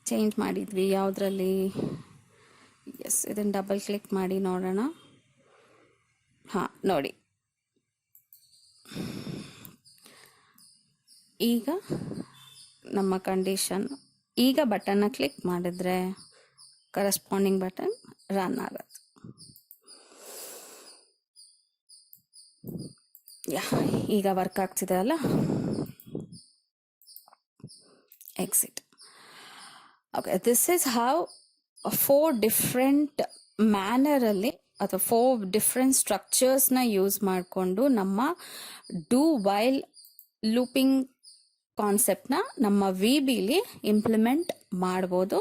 ಚೇಂಜ್ ಮಾಡಿದ್ವಿ. ಯಾವುದ್ರಲ್ಲಿ? ಎಸ್, ಇದನ್ನು ಡಬಲ್ ಕ್ಲಿಕ್ ಮಾಡಿ ನೋಡೋಣ. ಹಾಂ, ನೋಡಿ, ಈಗ ನಮ್ಮ ಕಂಡೀಷನ್, ಈಗ ಬಟನ್ನ ಕ್ಲಿಕ್ ಮಾಡಿದ್ರೆ ಕರೆಸ್ಪಾಂಡಿಂಗ್ ಬಟನ್ ರನ್ ಆಗುತ್ತೆ. ಈಗ ವರ್ಕ್ ಆಗ್ತಿದೆ ಅಲ್ಲ. Exit. Okay, this is how 4 different ಮ್ಯಾನರಲ್ಲಿ ಅಥವಾ 4 ಡಿಫ್ರೆಂಟ್ ಸ್ಟ್ರಕ್ಚರ್ಸ್ನ ಯೂಸ್ ಮಾಡಿಕೊಂಡು ನಮ್ಮ ಡೂ ವೈಲ್ ಲೂಪಿಂಗ್ ಕಾನ್ಸೆಪ್ಟ್ನ ನಮ್ಮ VBಲಿ ಇಂಪ್ಲಿಮೆಂಟ್ ಮಾಡ್ಬೋದು.